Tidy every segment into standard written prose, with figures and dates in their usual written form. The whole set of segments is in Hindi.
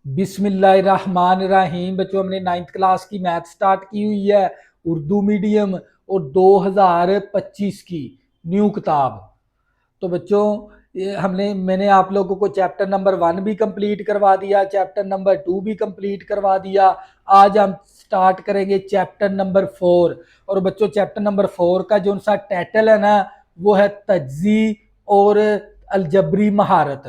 बिस्मिल्लाहिर्रहमानिर्रहीम। बच्चों, हमने 9th क्लास की मैथ स्टार्ट की हुई है, उर्दू मीडियम, और 2025 की न्यू किताब। तो बच्चों, मैंने आप लोगों को चैप्टर नंबर 1 भी कंप्लीट करवा दिया, चैप्टर नंबर 2 भी कंप्लीट करवा दिया। आज हम स्टार्ट करेंगे चैप्टर नंबर 4। और बच्चों, चैप्टर नंबर 4 का जो सा टाइटल है ना, वो है तज्जी और अलजबरी महारत।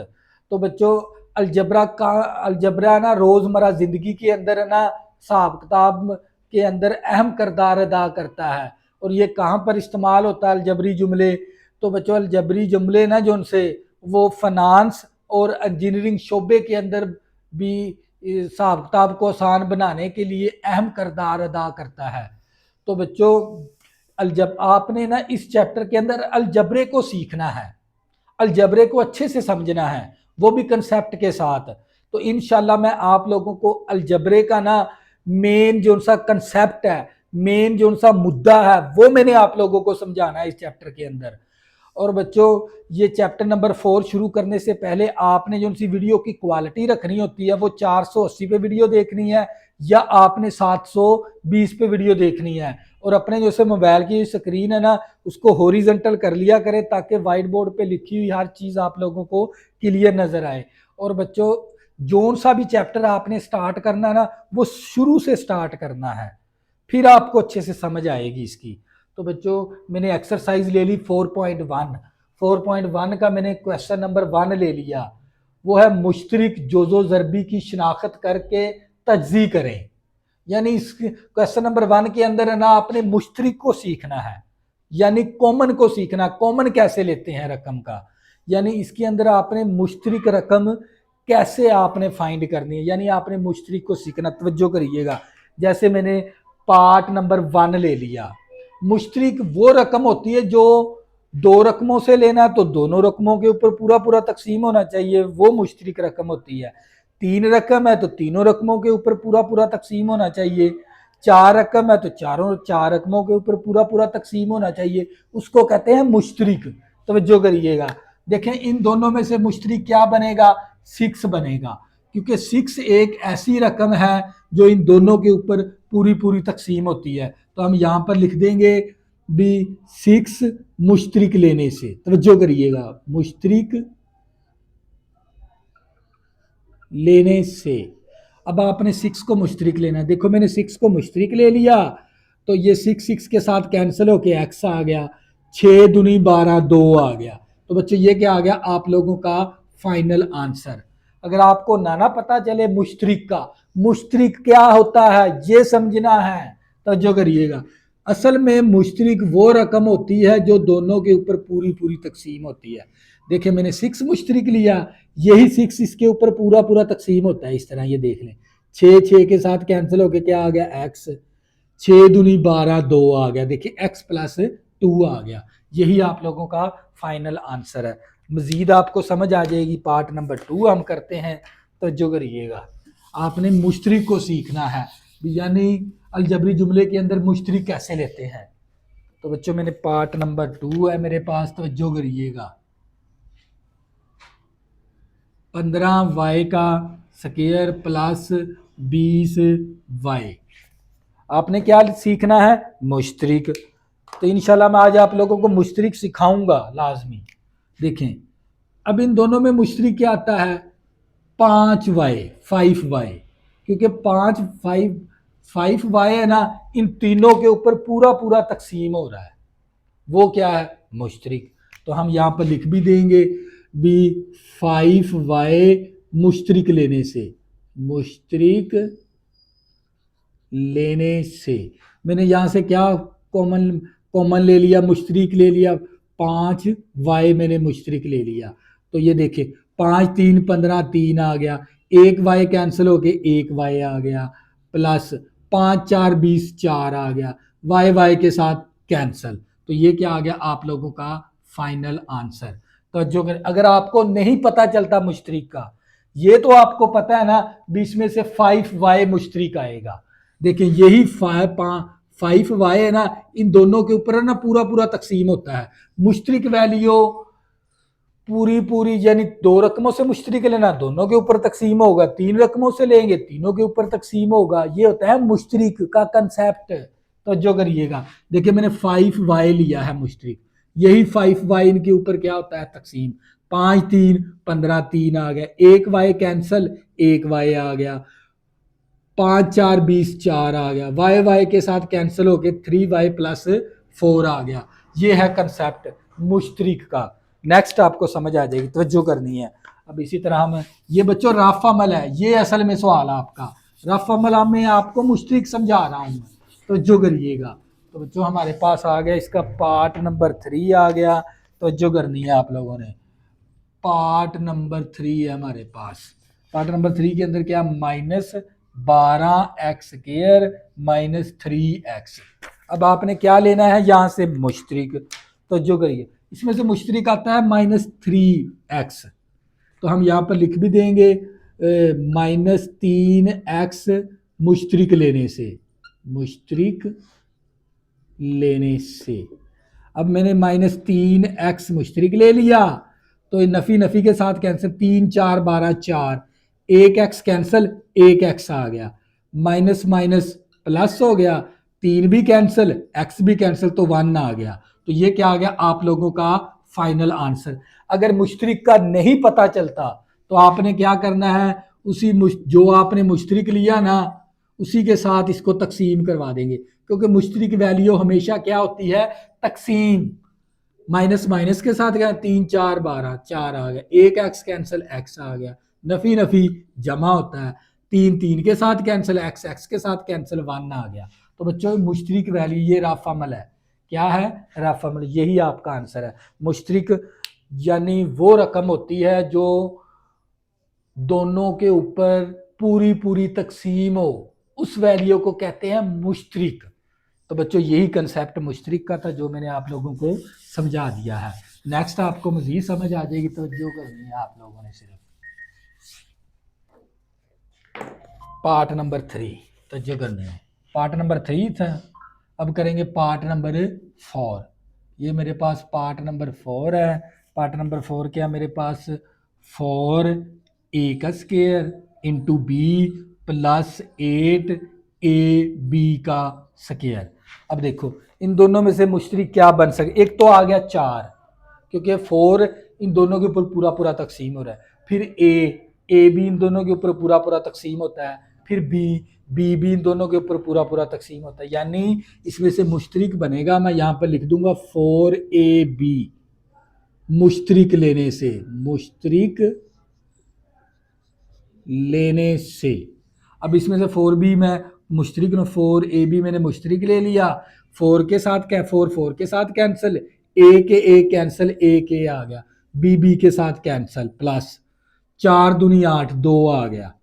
तो बच्चों, अलजबरा ना रोजमर्रा जिंदगी के अंदर है ना, हिसाब किताब के अंदर अहम किरदार अदा करता है। और ये कहाँ पर इस्तेमाल होता है अलजबरी जुमले? तो बच्चों, अलजबरी जुमले ना जो उनसे वो फाइनेंस और इंजीनियरिंग शोबे के अंदर भी हिसाब किताब को आसान बनाने के लिए अहम किरदार अदा करता है। तो बच्चों, अलजब आपने ना इस चैप्टर के अंदर अलजबरे को सीखना है, अलजबरे को अच्छे से समझना है, वो भी कंसेप्ट के साथ। तो इंशाल्लाह मैं आप लोगों को अलजबरे का ना मेन जो सा कंसेप्ट है, मेन जो सा मुद्दा है, वो मैंने आप लोगों को समझाना है इस चैप्टर के अंदर। और बच्चों, ये चैप्टर नंबर 4 शुरू करने से पहले आपने जो सी वीडियो की क्वालिटी रखनी होती है वो 480 पे वीडियो देखनी है या आपने 720 पे वीडियो देखनी है। और अपने जो से मोबाइल की स्क्रीन है ना, उसको हॉरिजॉन्टल कर लिया करें ताकि वाइट बोर्ड पे लिखी हुई हर चीज़ आप लोगों को क्लियर नज़र आए। और बच्चों, जोन सा भी चैप्टर आपने स्टार्ट करना है ना, वो शुरू से स्टार्ट करना है, फिर आपको अच्छे से समझ आएगी इसकी। तो बच्चों, मैंने एक्सरसाइज ले ली 4.1। 4.1 का मैंने क्वेश्चन नंबर 1 ले लिया, वो है मुश्तरिक जोजो ज़रबी की शिनाख्त करके तज्जी करें। यानी इस क्वेश्चन नंबर 1 के अंदर है ना, आपने मुश्तरिक को सीखना है, यानी कॉमन को सीखना। कॉमन कैसे लेते हैं रकम का, यानी इसके अंदर आपने मुश्तरिक रकम कैसे आपने फाइंड करनी है, यानी आपने मुश्तरिक को सीखना। तवज्जो करिएगा, जैसे मैंने पार्ट नंबर 1 ले लिया। मुश्तरिक वो रकम होती है जो दो रकमों से लेना, तो दोनों रकमों के ऊपर पूरा पूरा तकसीम होना चाहिए, वो मुश्तरिक रकम होती है। 3 रकम है तो तीनों रकमों के ऊपर पूरा पूरा तकसीम होना चाहिए। 4 रकम है तो चारों 4 रकमों के ऊपर पूरा पूरा तकसीम होना चाहिए, उसको कहते हैं मुश्तरिक। तवज्जो करिएगा, देखें इन दोनों में से मुश्तरिक क्या बनेगा? 6 बनेगा, क्योंकि 6 एक ऐसी रकम है जो इन दोनों के ऊपर पूरी पूरी तकसीम होती है। तो हम यहाँ पर लिख देंगे भी 6 मुश्तरिक लेने से। तवज्जो करिएगा, मुश्तरिक लेने से। अब आपने 6 को मुश्तरिक लेना है। देखो, मैंने 6 को मुश्तरिक ले लिया, तो ये 6 के साथ कैंसिल होके x आ गया, 6 दूनी 12, 2 आ गया। तो बच्चों, ये क्या आ गया आप लोगों का फाइनल आंसर। अगर आपको ना पता चले मुश्तरिक का, मुश्तरिक क्या होता है ये समझना है, तो जो करिएगा। असल में मुश्तरिक वो रकम होती है जो दोनों के ऊपर पूरी पूरी तकसीम होती है। देखिए, मैंने 6 मुश्तरिक लिया, यही 6 इसके ऊपर पूरा पूरा तकसीम होता है। इस तरह ये देख लें, 6 के साथ कैंसिल होके क्या आ गया? x। 6 दूनी 12, 2 आ गया। देखिए, x प्लस 2 आ गया। यही आप लोगों का फाइनल आंसर है। मजीद आपको समझ आ जाएगी। पार्ट नंबर 2 हम करते हैं, तो जो करिएगा, आपने मुश्तरिक को सीखना है, यानी अलजबरी जुमले के अंदर मुश्तरिक कैसे लेते हैं। तो बच्चों, मैंने पार्ट नंबर 2 है मेरे पास, तो जो करिएगा। 15y का स्क्वायर प्लस 20y। आपने क्या सीखना है? मुश्तरिक। तो इंशाल्लाह मैं आज आप लोगों को मुश्तरिक सिखाऊंगा लाजमी। देखें, अब इन दोनों में मुश्तरिक क्या आता है? 5y, 5y, क्योंकि 5y है ना, इन तीनों के ऊपर पूरा पूरा तकसीम हो रहा है, वो क्या है? मुश्तरिक। तो हम यहाँ पर लिख भी देंगे भी 5y मुश्तरिक लेने से, मुश्तरिक लेने से मैंने यहाँ से क्या कॉमन कॉमन ले लिया, मुश्तरिक ले लिया। 5y मैंने मुश्तरिक ले लिया, तो ये देखें 5 3 15, 3 आ गया। 1y कैंसिल होके 1y आ गया, प्लस 5 4 20, 4 आ गया। y के साथ कैंसिल, तो ये क्या आ गया आप लोगों का फाइनल आंसर। तो जो अगर आपको नहीं पता चलता मुश्तरिक का, ये तो आपको पता है ना, बीच में से 5y मुश्तरिक आएगा। देखिए, यही 5y है ना, इन दोनों के ऊपर है ना पूरा पूरा तकसीम होता है। मुश्तरिक वैल्यू पूरी पूरी यानी दो रकमों से मुश्तरिक लेना, दोनों के ऊपर तकसीम होगा, तीन रकमों से लेंगे, तीनों के ऊपर तकसीम होगा। ये होता है मुश्तरिक का कंसेप्ट। तो जो करिएगा, देखिए मैंने 5y लिया है मुश्तरिक, यही 5y इनके ऊपर क्या होता है तकसीम। 5 3 15 3 आ गया, एक y कैंसल, एक y आ गया, 5 4 20 4 आ गया, वाई वाई के साथ कैंसिल होके 3y प्लस 4 आ गया। ये है कंसेप्ट मुश्तरिक का। नेक्स्ट आपको समझ आ जाएगी, तवज्जो करनी है। अब इसी तरह हम, ये बच्चों रफ अमल है, ये असल में सवाल है आपका। रफ अमल में आपको मुश्तरिक समझा रहा हूँ मैं, तवज्जो करिएगा। तो बच्चों हमारे पास आ गया इसका पार्ट नंबर 3 आ गया, तवज्जो करनी है आप लोगों ने। पार्ट नंबर 3 है हमारे पास। पार्ट नंबर 3 के अंदर क्या, -12x² -3x। अब आपने क्या लेना है यहाँ से मुश्तरिक, तो जो करिए इसमें से मुश्तरिक आता है -3x, तो हम यहाँ पर लिख भी देंगे -3x मुश्तरिक लेने से, मुश्तरिक लेने से। अब मैंने -3x मुश्तरिक ले लिया, तो नफ़ी नफ़ी के साथ कैंसिल, 3 4 12 4, एक x कैंसिल, एक x आ गया, माइनस माइनस प्लस हो गया, 3 भी कैंसिल, x भी कैंसिल, तो 1 आ गया। तो ये क्या आ गया आप लोगों का फाइनल आंसर। अगर मुश्तरिक का नहीं पता चलता तो आपने क्या करना है, उसी जो आपने मुश्तरिक लिया ना उसी के साथ इसको तकसीम करवा देंगे, क्योंकि मुश्तरिक वैल्यू हमेशा क्या होती है तकसीम। माइनस माइनस के साथ गया, 3 4 12 4 आ गया, एक एक्स कैंसिल, एक्स आ गया, नफी नफी जमा होता है, 3 3 के साथ कैंसिल, एक्स एक्स के साथ कैंसिल, 1 आ गया। तो बच्चों मुश्तरिक वैल्यू ये रफ अमल है, क्या है रफ अमल, यही आपका आंसर है। मुश्तरिक यानी वो रकम होती है जो दोनों के ऊपर पूरी पूरी तकसीम हो, उस वैल्यू को कहते हैं मुश्तरिक। तो बच्चों यही कंसेप्ट मुश्तरिक का था जो मैंने आप लोगों को समझा दिया है। नेक्स्ट आपको मजीद समझ आ जाएगी, तो जो करनी है आप लोगों ने सिर्फ पार्ट नंबर 3, तो जो करना है पार्ट नंबर 3 था। अब करेंगे पार्ट नंबर 4। ये मेरे पास पार्ट नंबर 4 है। पार्ट नंबर 4 क्या मेरे पास, 4a का square into B plus 8ab का स्क्वायर। अब देखो इन दोनों में से मुश्तरिक क्या बन सके, एक तो आ गया 4, क्योंकि 4 इन दोनों के ऊपर पूरा पूरा तकसीम हो रहा है, फिर ए भी इन दोनों के ऊपर पूरा पूरा तकसीम होता है, फिर बी भी इन दोनों के ऊपर पूरा पूरा तकसीम होता है, यानी इसमें से मुश्तरिक बनेगा, मैं यहाँ पर लिख दूंगा 4ab मुश्तरिक लेने से, मुश्तरिक लेने से। अब इसमें से 4b मैं मुश्तरिक, 4ab मैंने मुश्तरिक ले लिया, 4 के साथ क्या, 4 के साथ कैंसिल, ए कैंसिल, ए आ गया, बी के साथ कैंसिल, प्लस 4 दूनी 8, 2 आ गया,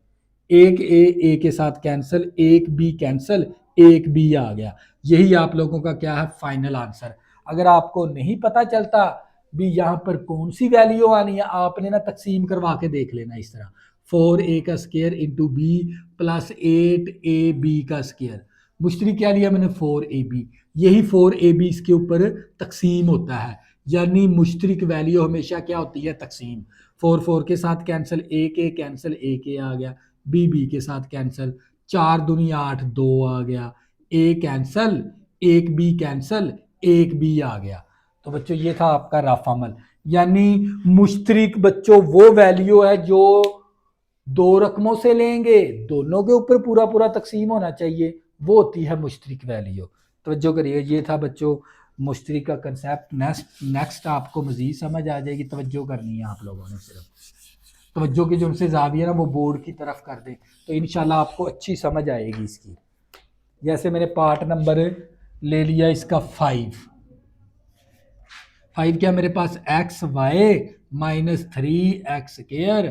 एक ए के साथ कैंसिल, एक बी कैंसिल, एक बी आ गया। यही आप लोगों का क्या है फाइनल आंसर। अगर आपको नहीं पता चलता भी यहाँ पर कौन सी वैल्यू आनी है, आपने ना तकसीम करवा के देख लेना इस तरह, 4a का square into B plus 8ab का स्क्वायर। मुश्तरिक क्या लिया मैंने 4ab, यही 4ab इसके ऊपर तकसीम होता है, यानी मुश्तरिक वैल्यू हमेशा क्या होती है तकसीम। 4 के साथ कैंसिल, एक ए कैंसिल, एक ए आ गया, बी के साथ कैंसिल, 4 दूनी 8, 2 आ गया, ए कैंसिल, एक बी कैंसिल, एक बी आ गया। तो बच्चों ये था आपका रफ अमल, यानी मुश्तरिक बच्चों वो वैल्यू है जो दो रकमों से लेंगे, दोनों के ऊपर पूरा पूरा तकसीम होना चाहिए, वो होती है मुश्तरिक वैल्यू। तवज्जो करिए, ये था बच्चों मुश्तरिक का कंसेप्ट। नेक्स्ट आपको मजीद समझ आ जाएगी, तवज्जो करनी है आप लोगों ने सिर्फ। तवज्जो की जो उनसे जाविया ना वो बोर्ड की तरफ कर दें, तो इंशाल्लाह आपको अच्छी समझ आएगी इसकी। जैसे मैंने पार्ट नंबर ले लिया इसका 5 क्या मेरे पास x Y -3x²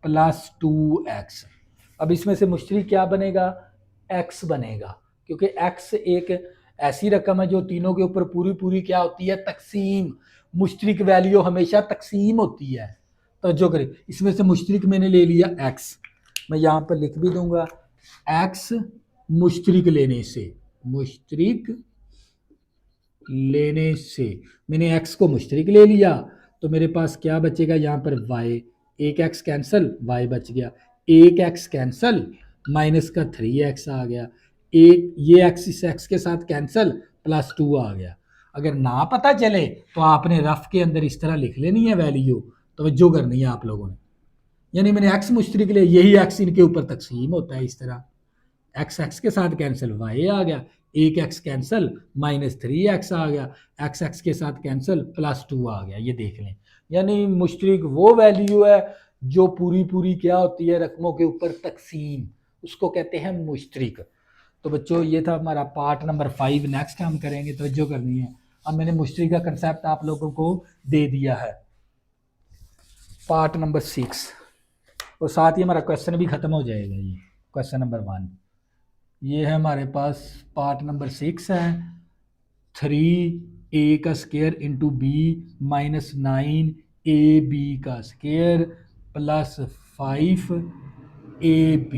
plus 2x। अब इसमें से मुश्तरिक क्या बनेगा, x बनेगा, क्योंकि x एक ऐसी रकम है जो तीनों के ऊपर पूरी पूरी क्या होती है तकसीम। मुश्तरिक वैल्यू हमेशा तकसीम होती है। तो जो करें इसमें से मुश्तरिक मैंने ले लिया x, मैं यहाँ पर लिख भी दूंगा x मुश्तरिक लेने से, मुश्तरिक लेने से मैंने x को मुश्तरिक ले लिया, तो मेरे पास क्या बचेगा यहाँ पर y, एक x कैंसिल, y बच गया, एक x कैंसिल, माइनस का 3x आ गया, एक ये x इस x के साथ कैंसिल, +2 आ गया। अगर ना पता चले तो आपने रफ के अंदर इस तरह लिख लेनी है वैल्यू, तवज्जो करनी है आप लोगों ने। यानी मैंने x मुश्तरिक ले, यही x इनके ऊपर तकसीम होता है इस तरह, x के साथ कैंसिल y आ गया, एक x कैंसिल, -3x आ गया, x के साथ कैंसिल, +2 आ गया। ये देख लें, यानी मुश्तरिक वो वैल्यू है जो पूरी पूरी क्या होती है, रकमों के ऊपर तकसीम, उसको कहते हैं मुश्तरिक। तो बच्चों ये था हमारा पार्ट नंबर 5, नेक्स्ट हम करेंगे, तवज्जो करनी है। अब मैंने मुश्तरिक का कंसेप्ट आप लोगों को दे दिया है, पार्ट नंबर 6, और साथ ही हमारा क्वेश्चन भी खत्म हो जाएगा। ये क्वेश्चन नंबर 1, ये है हमारे पास पार्ट नंबर 6 है, 3a का square into b minus 9ab का स्क्वायर प्लस 5ab।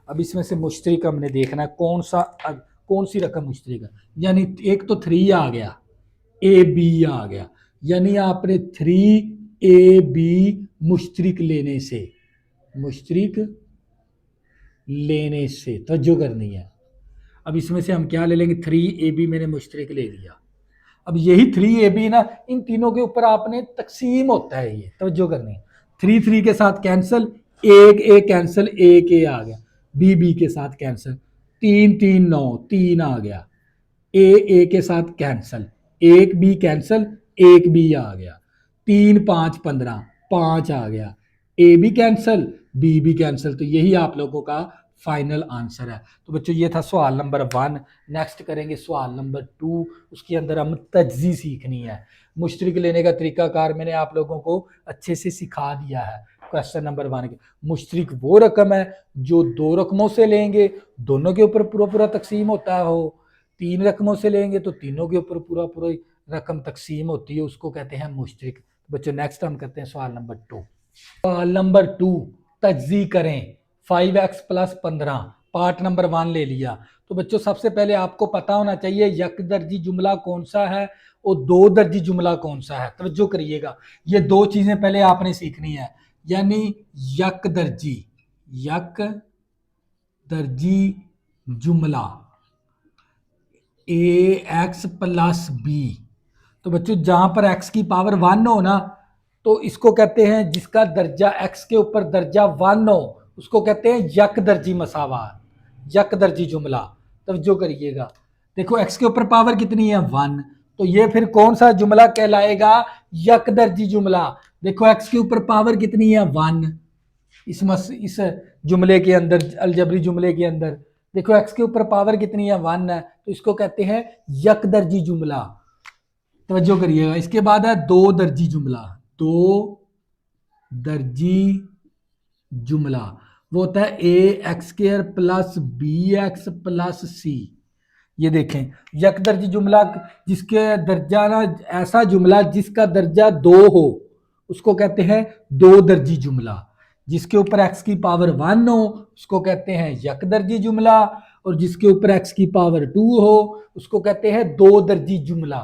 अब इसमें से मुश्तरिक हमने देखना है कौन सी रकम मुश्तरिक है। यानी एक तो 3 आ गया, ab आ गया, यानी आपने 3ab मुश्तरिक लेने से तवज्जो करनी है। अब इसमें से हम क्या ले लेंगे, 3ab मैंने मुश्तरिक ले लिया। अब यही 3ab ना, इन तीनों के ऊपर आपने तकसीम होता है, ये तवज्जो करनी है। 3 के साथ कैंसिल, एक ए कैंसिल, एक ए आ गया, बी के साथ कैंसिल, 3 9, 3 आ गया, ए के साथ कैंसिल, एक बी कैंसिल, एक बी आ गया, 3 5 15, 5 आ गया, ए भी कैंसिल, बी भी कैंसिल। तो यही आप लोगों का फाइनल आंसर है। तो बच्चों ये था सवाल नंबर 1। नेक्स्ट करेंगे सवाल नंबर 2, उसके अंदर हम तज्जी सीखनी है। मुश्तरिक लेने का तरीकाकार मैंने आप लोगों को अच्छे से सिखा दिया है। क्वेश्चन नंबर 1 के, मुश्तरिक वो रकम है जो दो रकमों से लेंगे, दोनों के ऊपर पूरा पूरा तकसीम होता हो, 3 रकमों से लेंगे तो तीनों के ऊपर पूरा पूरा रकम तकसीम होती है, उसको कहते हैं मुश्तरिक। बच्चों नेक्स्ट हम करते हैं सवाल नंबर 2। सवाल नंबर 2, तज्जी करें 5x प्लस 15, पार्ट नंबर 1 ले लिया। तो बच्चों सबसे पहले आपको पता होना चाहिए यकदर्जी जुमला कौन सा है और दो दर्जी जुमला कौन सा है। तवज्जो करिएगा, ये दो चीजें पहले आपने सीखनी है। यानी यकदर्जी जुमला ax प्लस b। तो बच्चों जहां पर x की पावर 1 हो ना, तो इसको कहते हैं, जिसका दर्जा x के ऊपर दर्जा 1 हो उसको कहते हैं यकदर्जी मसावात, यकदर्जी जुमला। तवज्जो करिएगा, देखो x के ऊपर पावर कितनी है 1, तो ये फिर कौन सा जुमला कहलाएगा, यकदर्जी जुमला। देखो x के ऊपर पावर कितनी है 1, इस जुमले के अंदर, अलजबरी जुमले के अंदर देखो x के ऊपर पावर कितनी है 1 है, तो इसको कहते हैं यकदर्जी जुमला। तवज्जो करिएगा, इसके बाद है दो दर्जी जुमला। दो दर्जी जुमला वो होता है ax² plus bx plus c। ये देखें, यकदर्जी जुमला जिसके दर्जा ना, ऐसा जुमला जिसका दर्जा 2 हो उसको कहते हैं दो दर्जी जुमला। जिसके ऊपर x की पावर 1 हो उसको कहते हैं यकदर्जी जुमला, और जिसके ऊपर x की पावर 2 हो उसको कहते हैं दो दर्जी जुमला।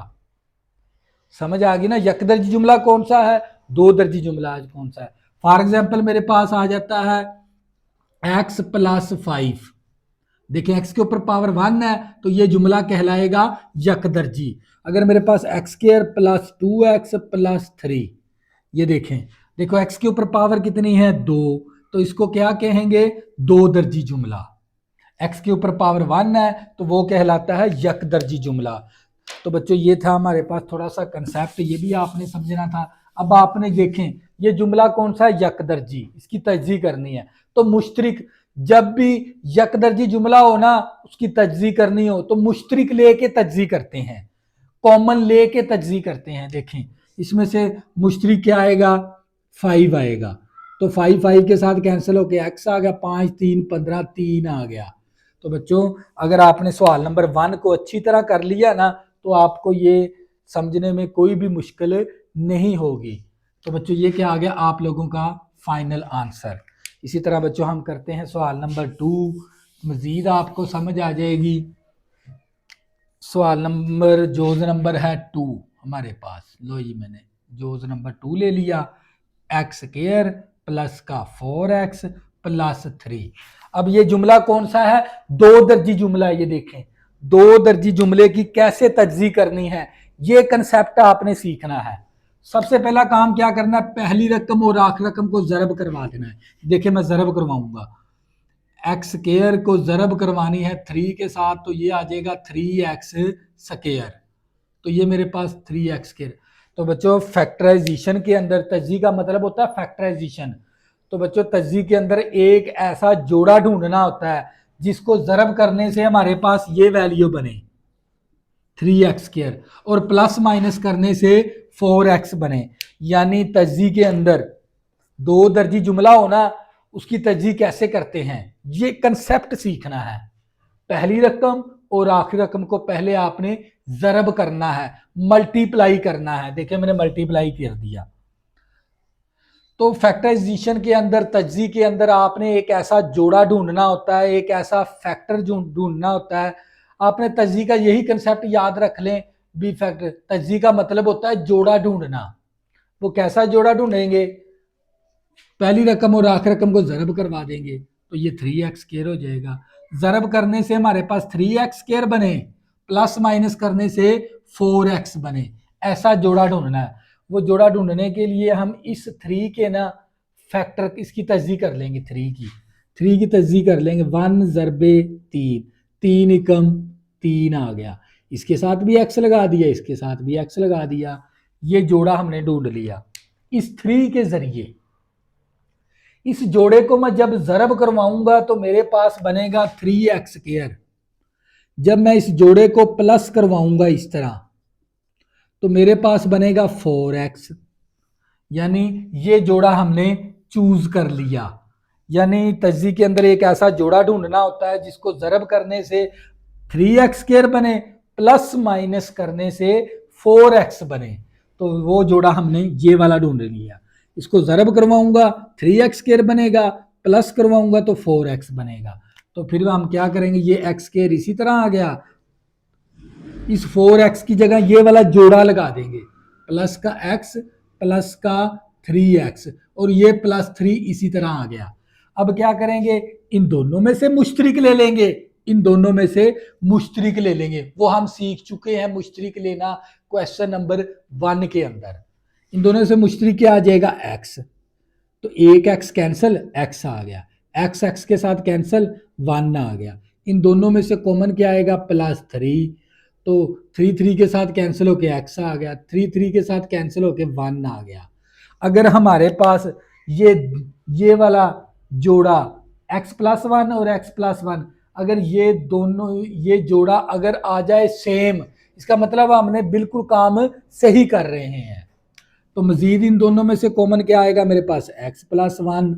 समझ आ गई ना, यकदर्जी जुमला कौन सा है, दो दर्जी जुमला कौन सा है। फॉर एग्जाम्पल मेरे पास आ जाता है x प्लस 5, देखिए x के ऊपर पावर 1 है तो ये जुमला कहलाएगा यकदर्जी। अगर मेरे पास x² प्लस 2x प्लस 3, ये देखें, देखो x के ऊपर पावर कितनी है 2, तो इसको क्या कहेंगे, दो दर्जी जुमला। x के ऊपर पावर 1 है तो वो कहलाता है यकदर्जी जुमला। तो बच्चों ये था हमारे पास थोड़ा सा कंसेप्ट, ये भी आपने समझना था। अब आपने देखें ये जुमला कौन सा है, यकदर्जी, इसकी तज्जी करनी है। तो मुश्तरिक, जब भी यकदर्जी जुमला हो ना उसकी तज्जी करनी हो तो मुश्तरिक लेके तज्जी करते हैं, कॉमन लेके तज्जी करते हैं। देखें इसमें से मुश्तरिक क्या आएगा, 5 आएगा, तो 5 के साथ कैंसिल होके x आ गया, 5 3 15, 3 आ गया। तो बच्चों अगर आपने सवाल नंबर 1 को अच्छी तरह कर लिया ना तो आपको ये समझने में कोई भी मुश्किल नहीं होगी। तो बच्चों ये क्या आ गया आप लोगों का फाइनल आंसर। इसी तरह बच्चों हम करते हैं सवाल नंबर 2, मजीद आपको समझ आ जाएगी। सवाल नंबर जोज नंबर है 2 हमारे पास, लो जी मैंने जोज नंबर 2 ले लिया, एक्स स्क्वायर प्लस का 4x प्लस 3। अब ये जुमला कौन सा है? दो दर्जी जुमला है। ये देखें, दो दर्जी जुमले की कैसे तज्जी करनी है, ये कंसेप्ट आपने सीखना है। सबसे पहला काम क्या करना है, पहली रकम और आखिरी रकम को जरब करवा देना है। देखिए मैं जरब करवाऊंगा, एक्स स्क्वायर को जरब करवानी है 3 के साथ, तो ये आ जाएगा 3x स्क्वायर, तो ये मेरे पास 3x स्क्वायर। तो बच्चों फैक्टराइजेशन के अंदर, तज्जी का मतलब होता है फैक्टराइजेशन। तो बच्चों तज्जी के अंदर एक ऐसा जोड़ा ढूंढना होता है जिसको जरब करने से हमारे पास ये वैल्यू बने 3x स्क्वायर, और प्लस माइनस करने से 4x बने। यानी तज्जी के अंदर दो दर्जी जुमला होना, उसकी तज्जी कैसे करते हैं, ये कंसेप्ट सीखना है। पहली रकम और आखिरी रकम को पहले आपने जरब करना है, मल्टीप्लाई करना है। देखिए मैंने मल्टीप्लाई कर दिया। तो फैक्टराइजेशन के अंदर, तज्जी के अंदर आपने एक ऐसा जोड़ा ढूंढना होता है, एक ऐसा फैक्टर ढूंढना होता है। आपने तज्जी का यही कंसेप्ट याद रख लें, बी फैक्टर। तज्जी का मतलब होता है जोड़ा ढूंढना। वो कैसा जोड़ा ढूंढेंगे, पहली रकम और आखिरी रकम को जरब करवा देंगे, तो ये 3x स्क्वायर हो जाएगा। जरब करने से हमारे पास 3x स्क्वायर बने, प्लस माइनस करने से 4x बने। ऐसा जोड़ा ढूंढना है। वो जोड़ा ढूंढने के लिए हम इस 3 के ना फैक्टर, इसकी तज्जी कर लेंगे, 3 की तज्जी कर लेंगे। 1 ज़रबे 3, 3 एकम 3 आ गया। इसके साथ भी x लगा दिया, इसके साथ भी x लगा दिया। ये जोड़ा हमने ढूंढ लिया इस 3 के जरिए। इस जोड़े को मैं जब जरब करवाऊंगा तो मेरे पास बनेगा 3x स्क्वायर। जब मैं इस जोड़े को प्लस करवाऊंगा इस तरह, तो मेरे पास बनेगा 4x। यानी ये जोड़ा हमने चूज कर लिया। यानी तज्जी के अंदर एक ऐसा जोड़ा ढूंढना होता है जिसको जरब करने से 3x स्क्वायर बने, प्लस माइनस करने से 4x बने। तो वो जोड़ा हमने ये वाला ढूंढ लिया। इसको जरब करवाऊंगा 3x स्क्वायर बनेगा, प्लस करवाऊंगा तो 4x बनेगा। तो फिर हम क्या करेंगे, ये x स्क्वायर इसी तरह आ गया, इस 4x की जगह ये वाला जोड़ा लगा देंगे, प्लस का x प्लस का 3x, और ये प्लस 3 इसी तरह आ गया। अब क्या करेंगे, इन दोनों में से मुश्तरिक ले लेंगे, इन दोनों में से मुश्तरिक ले लेंगे। वो हम सीख चुके हैं मुश्तरिक लेना क्वेश्चन नंबर 1 के अंदर। इन दोनों से मुश्तरिक क्या आ जाएगा, x। तो एक x कैंसिल, x आ गया, x के साथ कैंसिल 1 आ गया। इन दोनों में से कॉमन क्या आएगा, +3। तो 3 के साथ कैंसिल होके x आ गया, 3 के साथ कैंसिल होके 1 आ गया। अगर हमारे पास ये वाला जोड़ा x+1 और x+1, अगर ये दोनों, ये जोड़ा अगर आ जाए सेम, इसका मतलब हमने बिल्कुल काम सही कर रहे हैं। तो मजीद इन दोनों में से कॉमन क्या आएगा, मेरे पास x+1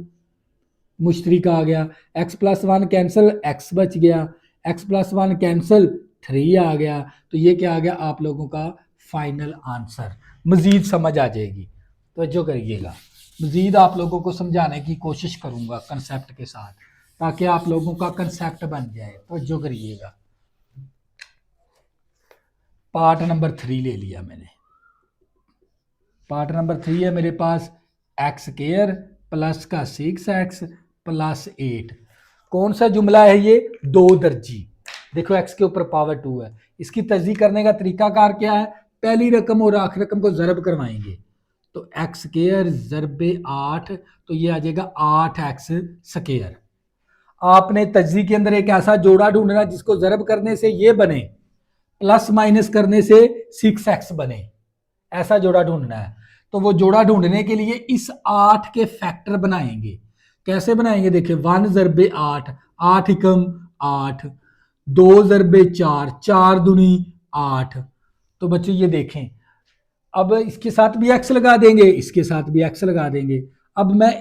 मुश्तरिक आ गया, x+1 कैंसिल, x बच गया, x+1 कैंसिल 3 आ गया। तो ये क्या आ गया, आप लोगों का फाइनल आंसर। मजीद समझ आ जाएगी तो जो करिएगा, मजीद आप लोगों को समझाने की कोशिश करूंगा कंसेप्ट के साथ, ताकि आप लोगों का कंसेप्ट बन जाए। तो जो करिएगा, पार्ट नंबर 3 ले लिया मैंने। पार्ट नंबर 3 है मेरे पास, एक्स स्क्वायर प्लस का 6x प्लस 8। कौन सा जुमला है ये, दो दर्जी। देखो x के ऊपर पावर 2 है। इसकी तज्जी करने का तरीकाकार क्या है, पहली रकम और आखिरी रकम को जरब करवाएंगे। तो एक्स स्क्वायर ज़रबे 8, तो ये आ जाएगा 8x स्क्वायर। आपने तज्जी के अंदर एक ऐसा जोड़ा ढूंढना जिसको जरब करने से ये बने, प्लस माइनस करने से 6x बने, ऐसा जोड़ा ढूंढना है। तो वो जोड़ा ढूंढने के लिए इस 8 के फैक्टर बनाएंगे। कैसे बनाएंगे, देखिए 1 ज़रबे 8, 8 एकम 8, 2 ज़रबे 4, 4 दूनी 8। तो बच्चों ये देखें, अब इसके साथ भी x लगा देंगे, इसके साथ भी x लगा देंगे। अब मैं,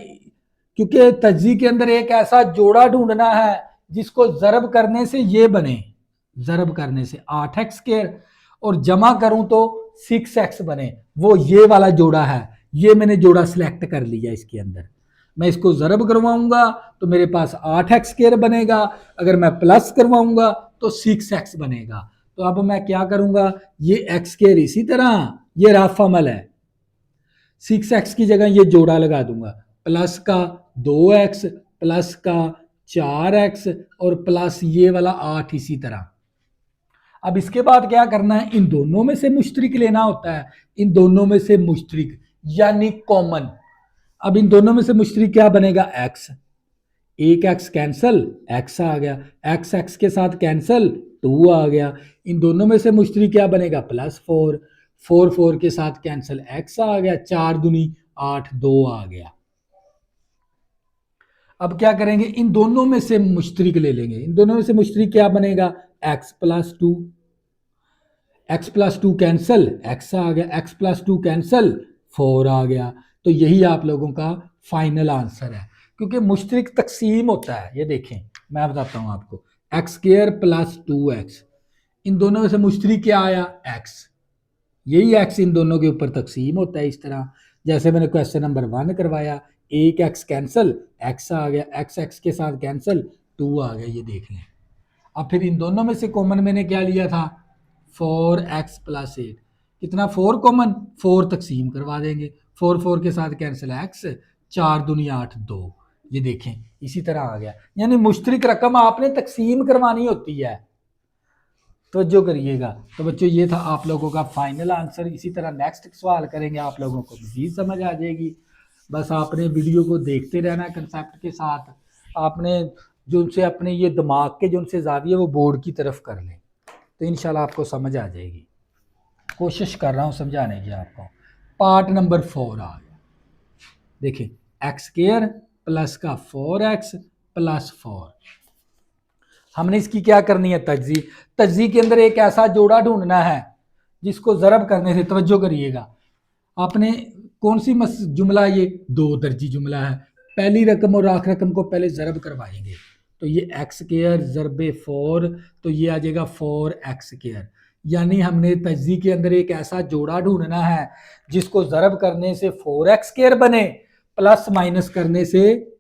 क्योंकि तज्जी के अंदर एक ऐसा जोड़ा ढूंढना है जिसको जरब करने से ये बने, जरब करने से 8x स्क्वायर, और जमा करूं तो 6x बने, वो ये वाला जोड़ा है। ये मैंने जोड़ा सिलेक्ट कर लिया। इसके अंदर मैं इसको जरब करवाऊंगा तो मेरे पास 8x स्क्वायर बनेगा, अगर मैं प्लस करवाऊंगा तो 6x बनेगा। तो अब मैं क्या करूंगा, ये x स्क्वायर इसी तरह, ये रफ अमल है, 6x की जगह ये जोड़ा लगा दूंगा, प्लस का 2x प्लस का 4x और प्लस ये वाला 8 इसी तरह। अब इसके बाद क्या करना है, इन दोनों में से मुश्तरिक लेना होता है, इन दोनों में से मुश्तरिक यानी कॉमन। अब इन दोनों में से मुश्तरिक क्या बनेगा, x, एक x कैंसल, x आ गया, x x के साथ कैंसल 2 आ गया। इन दोनों में से मुश्तरिक क्या बनेगा, +4, 4 4 के साथ कैंसल x आ गया, 4 दूनी 8, 2 आ गया। अब क्या करेंगे, इन दोनों में से मुश्तरिक ले लेंगे, इन दोनों में से मुश्तरिक क्या बनेगा, x + 2, x + 2 कैंसल, x आ गया, x + 2 कैंसल 4 आ गया। तो यही आप लोगों का फाइनल आंसर है, क्योंकि मुश्तरिक तकसीम होता है। ये देखें मैं बताता हूं आपको, x² + 2x, इन दोनों में से मुश्तरिक क्या आया, x, यही x इन दोनों के ऊपर तकसीम होता है। इस तरह जैसे मैंने क्वेश्चन नंबर 1 करवाया, एक x कैंसल, x आ गया, x x के साथ कैंसल 2 आ गया, ये देख लें। अब फिर इन दोनों में से कॉमन मैंने क्या लिया था, 4x + 8, कितना 4 कॉमन, 4 तकसीम करवा देंगे, 4 4 के साथ कैंसिल x, 4 दूनी 8, 2, ये देखें इसी तरह आ गया। यानी मुश्तरिक रकम आपने तकसीम करवानी होती है, तवज्जो करिएगा। तो बच्चों ये था आप लोगों का फाइनल आंसर। इसी तरह नेक्स्ट सवाल करेंगे, आप लोगों को मज़ीद समझ आ जाएगी। बस आपने वीडियो को देखते रहना कंसेप्ट के साथ, आपने जो उनसे अपने ये दिमाग के जो उनसे ज़ाविये वो बोर्ड की तरफ कर लें, तो इंशाल्लाह आपको समझ आ जाएगी। कोशिश कर रहा हूँ समझाने की आपको। पार्ट नंबर 4 आ गया, देखिए x² प्लस का 4x + 4। हमने इसकी क्या करनी है, तज्जी। तज्जी के अंदर एक ऐसा जोड़ा ढूंढना है जिसको ज़रब करने से, तवज्जो करिएगा, आपने कौन सी जुमला, ये 2 दर्जी जुमला है। पहली रकम और आखिरी रकम को पहले ज़रब करवाएंगे, तो ये x² ज़रबे 4, तो ये आ जाएगा 4x²। यानी हमने तज्जी के अंदर एक ऐसा जोड़ा ढूंढना है जिसको ज़रब करने से 4x² बने, प्लस माइनस करने से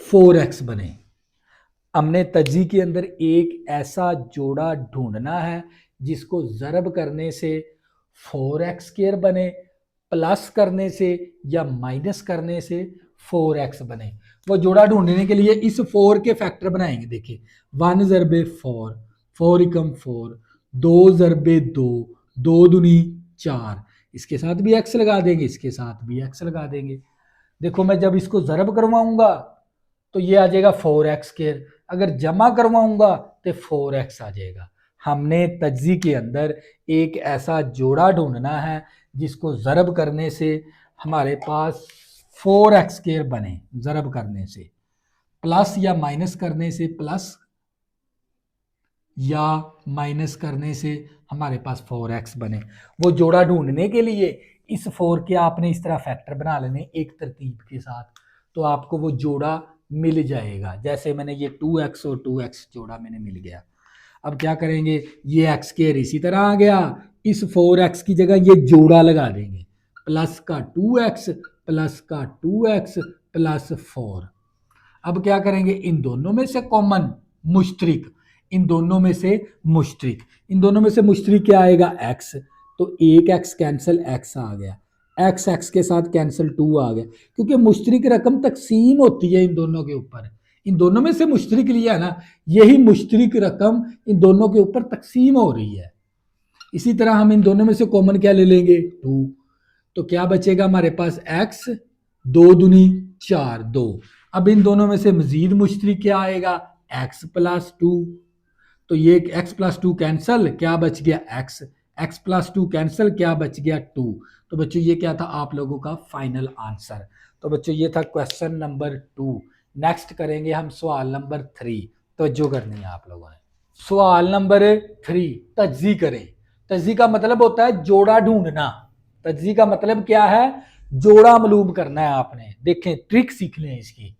4x बने। हमने तज्जी के अंदर एक ऐसा जोड़ा ढूंढना है जिसको ज़रब करने से 4x² बने, प्लस करने से या माइनस करने से 4x बने। वो जोड़ा ढूंढने के लिए इस 4 के फैक्टर बनाएंगे। देखिए 1 ज़रबे 4, 4 × 4, 2 ज़रबे 2, 2 दूनी 4, इसके साथ भी x लगा देंगे, इसके साथ भी x लगा देंगे। देखो मैं जब इसको ज़रब करवाऊंगा तो ये आ जाएगा 4x², अगर जमा करवाऊंगा तो 4x आ जाएगा। हमने तज्जी के अंदर एक ऐसा जोड़ा ढूंढना है जिसको ज़रब करने से हमारे पास 4x² बने, ज़रब करने से, प्लस या माइनस करने से, प्लस या माइनस करने से हमारे पास 4x बने। वो जोड़ा ढूंढने के लिए इस 4 के आपने इस तरह फैक्टर बना लेने एक तरतीब के साथ, तो आपको वो जोड़ा मिल जाएगा। जैसे मैंने ये 2x और 2x जोड़ा मैंने मिल गया। अब क्या करेंगे, ये x² इसी तरह आ गया, इस 4x की जगह ये जोड़ा लगा देंगे, प्लस का 2x प्लस का 2x प्लस 4। अब क्या करेंगे, इन दोनों में से कॉमन मुश्तरिक, इन दोनों में से मुश्तरिक, इन दोनों में से मुश्तरिक क्या आएगा, x, तो एक x कैंसिल x आ गया, x x के साथ कैंसिल 2 आ गया, क्योंकि मुश्तरिक रकम तकसीम होती है इन दोनों के ऊपर। इन दोनों में से मुश्तरिक लिया ना, यही मुश्तरिक रकम इन दोनों के ऊपर तकसीम हो रही है। इसी तरह हम इन दोनों में से कॉमन क्या ले लेंगे, 2, तो क्या बचेगा हमारे पास x, 2 दूनी 4, 2। अब इन दोनों में से मजीद मुश्तरिक क्या आएगा, x + 2, तो ये x + 2 कैंसल, क्या बच गया x, x + 2 कैंसल, क्या बच गया 2। तो बच्चों ये क्या था आप लोगों का फाइनल आंसर। तो बच्चों ये था क्वेश्चन नंबर 2। नेक्स्ट करेंगे हम सवाल नंबर 3, तो जो करनी है आप लोगों ने। सवाल नंबर 3, तज्जी करें। तज्जी का मतलब होता है जोड़ा ढूंढना। तज्जी का मतलब क्या है, जोड़ा मालूम करना है आपने। देखें ट्रिक सीख लें इसकी।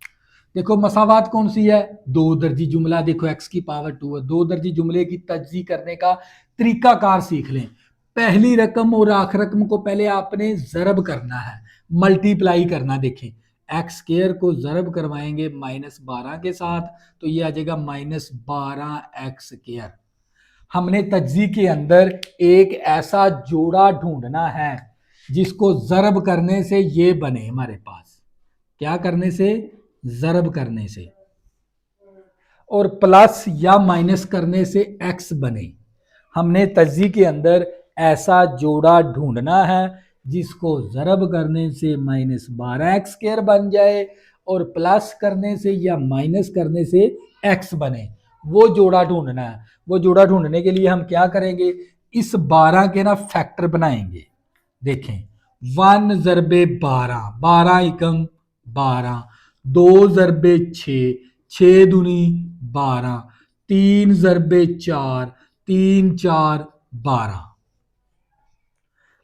देखो मसावात कौन सी है, 2 दर्जी जुमला, देखो x की पावर 2 है। 2 दर्जी जुमले की तज्जी करने का तरीकाकार सीख लें। पहली रकम और आखिरी रकम को पहले आपने ज़रब करना है, मल्टीप्लाई करना। देखें x² को ज़रब करवाएंगे -12 के साथ, तो ये आ जाएगा -12x²। हमने तज्जी के अंदर एक ऐसा जोड़ा ढूंढना है जिसको ज़रब करने से ये बने हमारे पास, क्या करने से, ज़रब करने से, और प्लस या माइनस करने से एक्स बने। हमने तजी के अंदर ऐसा जोड़ा ढूंढना है जिसको ज़रब करने से -12x² बन जाए और प्लस करने से या माइनस करने से x बने, वो जोड़ा ढूंढना है। वो जोड़ा ढूंढने के लिए हम क्या करेंगे, इस 12 के ना फैक्टर बनाएंगे। देखें, 1 ज़रबे 12, 12 एकम 12, 2 ज़रबे 6, 6 दूनी 12, 3 ज़रबे 4, 3 4 12।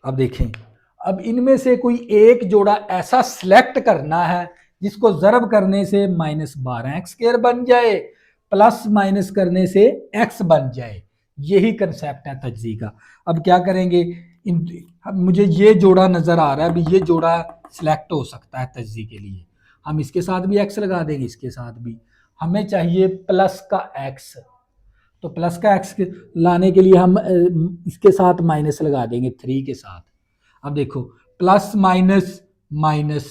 अब देखें, अब इनमें से कोई एक जोड़ा ऐसा सिलेक्ट करना है जिसको ज़रब करने से -12x² बन जाए, प्लस माइनस करने से x बन जाए। यही कंसेप्ट है तज्जी का। अब क्या करेंगे, मुझे ये जोड़ा नजर आ रहा है, अभी ये जोड़ा सिलेक्ट हो सकता है तज्जी के लिए। हम इसके साथ भी x लगा देंगे, इसके साथ भी। हमें चाहिए प्लस का x, तो प्लस का एक्स लाने के लिए हम इसके साथ माइनस लगा देंगे 3 के साथ। अब देखो, प्लस माइनस माइनस,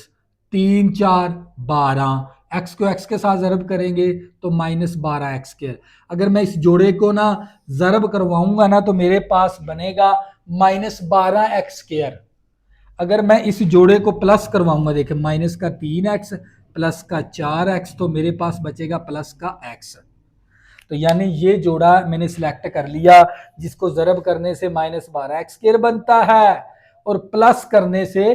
3 4 12, एक्स को एक्स के साथ ज़रब करेंगे तो -12x²। अगर मैं इस जोड़े को ना ज़रब करवाऊंगा ना तो मेरे पास बनेगा -12x²। अगर मैं इस जोड़े को प्लस करवाऊंगा, देखें, माइनस का 3x प्लस का 4x, तो मेरे पास बचेगा प्लस का x। तो यानी ये जोड़ा मैंने सिलेक्ट कर लिया जिसको ज़रब करने से -12x² बनता है और प्लस करने से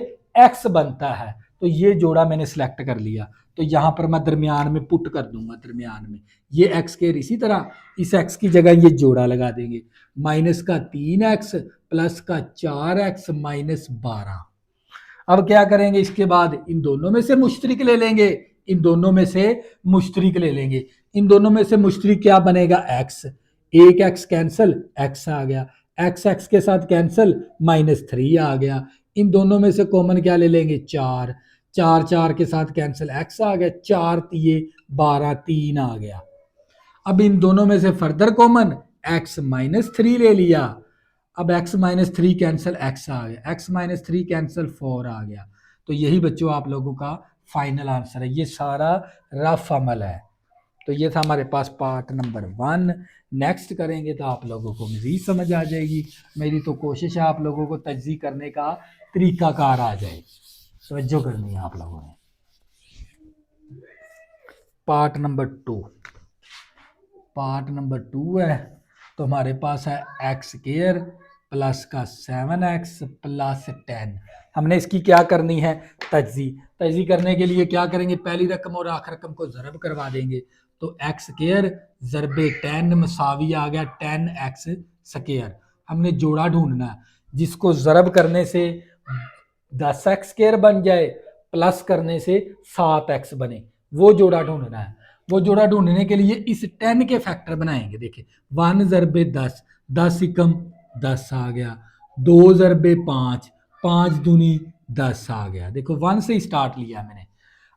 x बनता है। तो ये जोड़ा मैंने सिलेक्ट कर लिया। तो यहां पर मैं दरमियान में पुट कर दूंगा, दरमियान में ये x²। इसी तरह इस x की जगह ये जोड़ा लगा देंगे, माइनस का 3x प्लस का 4x -12। अब क्या करेंगे, इसके बाद इन दोनों में से मुश्तरिक ले लेंगे, इन दोनों में से मुश्तरिक ले लेंगे। इन दोनों में से मुश्तरिक क्या बनेगा, x। एक x कैंसिल, x आ गया, x x के साथ कैंसिल, -3 आ गया। इन दोनों में से कॉमन क्या ले लेंगे, 4, 4 4 के साथ कैंसिल, x आ गया, 4 3 12, 3 आ गया। अब इन दोनों में से फर्दर कॉमन x -3 ले लिया। अब x -3 कैंसिल, x आ गया, x -3 कैंसिल, 4 आ गया। तो यही बच्चों आप लोगों का फाइनल आंसर है। ये सारा रफ अमल है। तो ये था हमारे पास पार्ट नंबर 1। नेक्स्ट करेंगे तो आप लोगों को मज़ीद समझ आ जाएगी। मेरी तो कोशिश है आप लोगों को तज्ज़ी करने का तरीक़ाकार आ जाए। तवज्जो करनी है आप लोगों ने। पार्ट नंबर 2, पार्ट नंबर 2 है तो हमारे पास है x² प्लस का 7x प्लस 10। हमने इसकी क्या करनी है, तज्ज़ी। तज्ज़ी करने के लिए क्या करेंगे, पहली रकम और आखिर रकम को ज़रब करवा देंगे। तो x² ज़रबे 10 मसावी आ गया 10x²। हमने जोड़ा ढूंढना है जिसको ज़रब करने से 10x² बन जाए, प्लस करने से 7x बने, वो जोड़ा ढूंढना है। वो जोड़ा ढूंढने के लिए इस 10 के फैक्टर बनाएंगे। देखिए, 1 ज़रबे 10, 10 एकम 10 आ गया, 2 ज़रबे 5, 5 दूनी 10 आ गया। देखो, 1 से ही स्टार्ट लिया मैंने।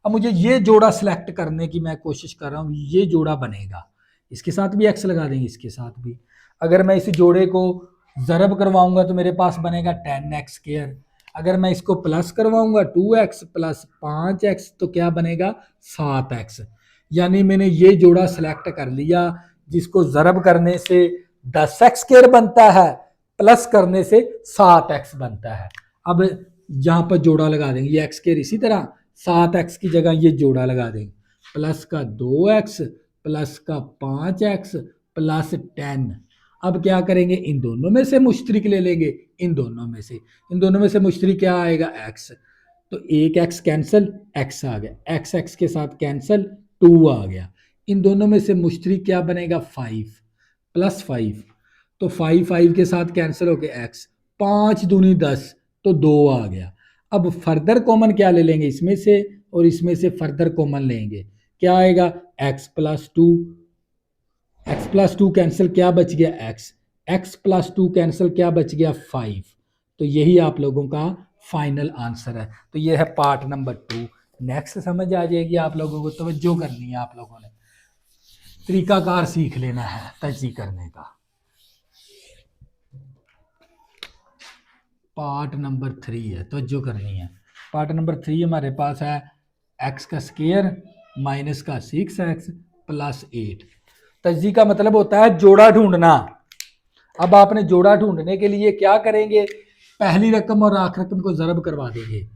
अब मुझे ये जोड़ा सिलेक्ट करने की मैं कोशिश कर रहा हूँ, ये जोड़ा बनेगा। इसके साथ भी x लगा देंगे, इसके साथ भी। अगर मैं इस जोड़े को ज़रब करवाऊंगा तो मेरे पास बनेगा 10x²। अगर मैं इसको प्लस करवाऊंगा 2x प्लस 5x तो क्या बनेगा, 7x। यानी मैंने ये जोड़ा सिलेक्ट कर लिया जिसको ज़रब करने से 10x² बनता है, प्लस करने से 7x बनता है। अब यहाँ पर जोड़ा लगा देंगे, ये x² इसी तरह 7x की जगह ये जोड़ा लगा देंगे, प्लस का 2x प्लस का 5x प्लस 10। अब क्या करेंगे, इन दोनों में से मुश्तरिक ले लेंगे, इन दोनों में से। इन दोनों में से मुश्तरिक क्या आएगा, x। तो एक x कैंसिल, x आ गया, x x के साथ कैंसिल, 2 आ गया। इन दोनों में से मुश्तरिक क्या बनेगा, 5 प्लस 5। तो 5 5 के साथ कैंसिल हो गया x, 5 दूनी 10 तो 2 आ गया। अब फर्दर कॉमन क्या ले लेंगे, इसमें से और इसमें से फर्दर कॉमन लेंगे, क्या आएगा, x plus 2, x plus 2 cancel, क्या बच गया, x प्लस 2 कैंसिल, क्या बच गया, 5। तो यही आप लोगों का फाइनल आंसर है। तो ये है पार्ट नंबर 2। नेक्स्ट समझ आ जाएगी आप लोगों को, तवज्जो करनी है आप लोगों ने, तरीकाकार सीख लेना है तज्ज़ी करने का। पार्ट नंबर 3 है, तो जो करनी है। पार्ट नंबर 3 हमारे पास है एक्स का स्क्वायर माइनस का 6x प्लस 8। तजी का मतलब होता है जोड़ा ढूंढना। अब आपने जोड़ा ढूंढने के लिए क्या करेंगे, पहली रकम और आखिरी रकम को जरब करवा देंगे।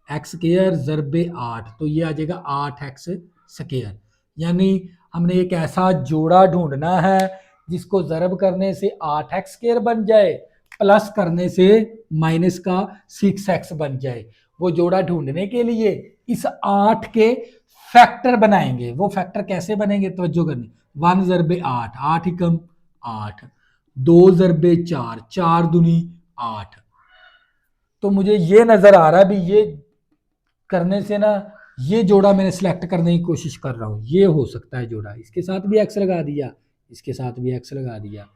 एक्स स्क्वायर जरबे 8, तो ये आ जाएगा 8x स्क्वायर। यानी हमने एक ऐसा जोड़ा ढूंढना है जिसको जरब करने से 8x स्क्वायर बन जाए, प्लस करने से माइनस का 6x बन जाए। वो जोड़ा ढूंढने के लिए इस 8 के फैक्टर बनाएंगे। वो फैक्टर कैसे बनेंगे, तवज्जो करनी। 1 जरबे 8, 8 एकम 8, 2 जरबे 4, 4 दूनी 8। तो मुझे ये नजर आ रहा है भी, ये करने से ना, ये जोड़ा मैंने सिलेक्ट करने की कोशिश कर रहा हूँ, ये हो सकता है जोड़ा। इसके साथ भी एक्स लगा दिया, इसके साथ भी एक्स लगा दिया,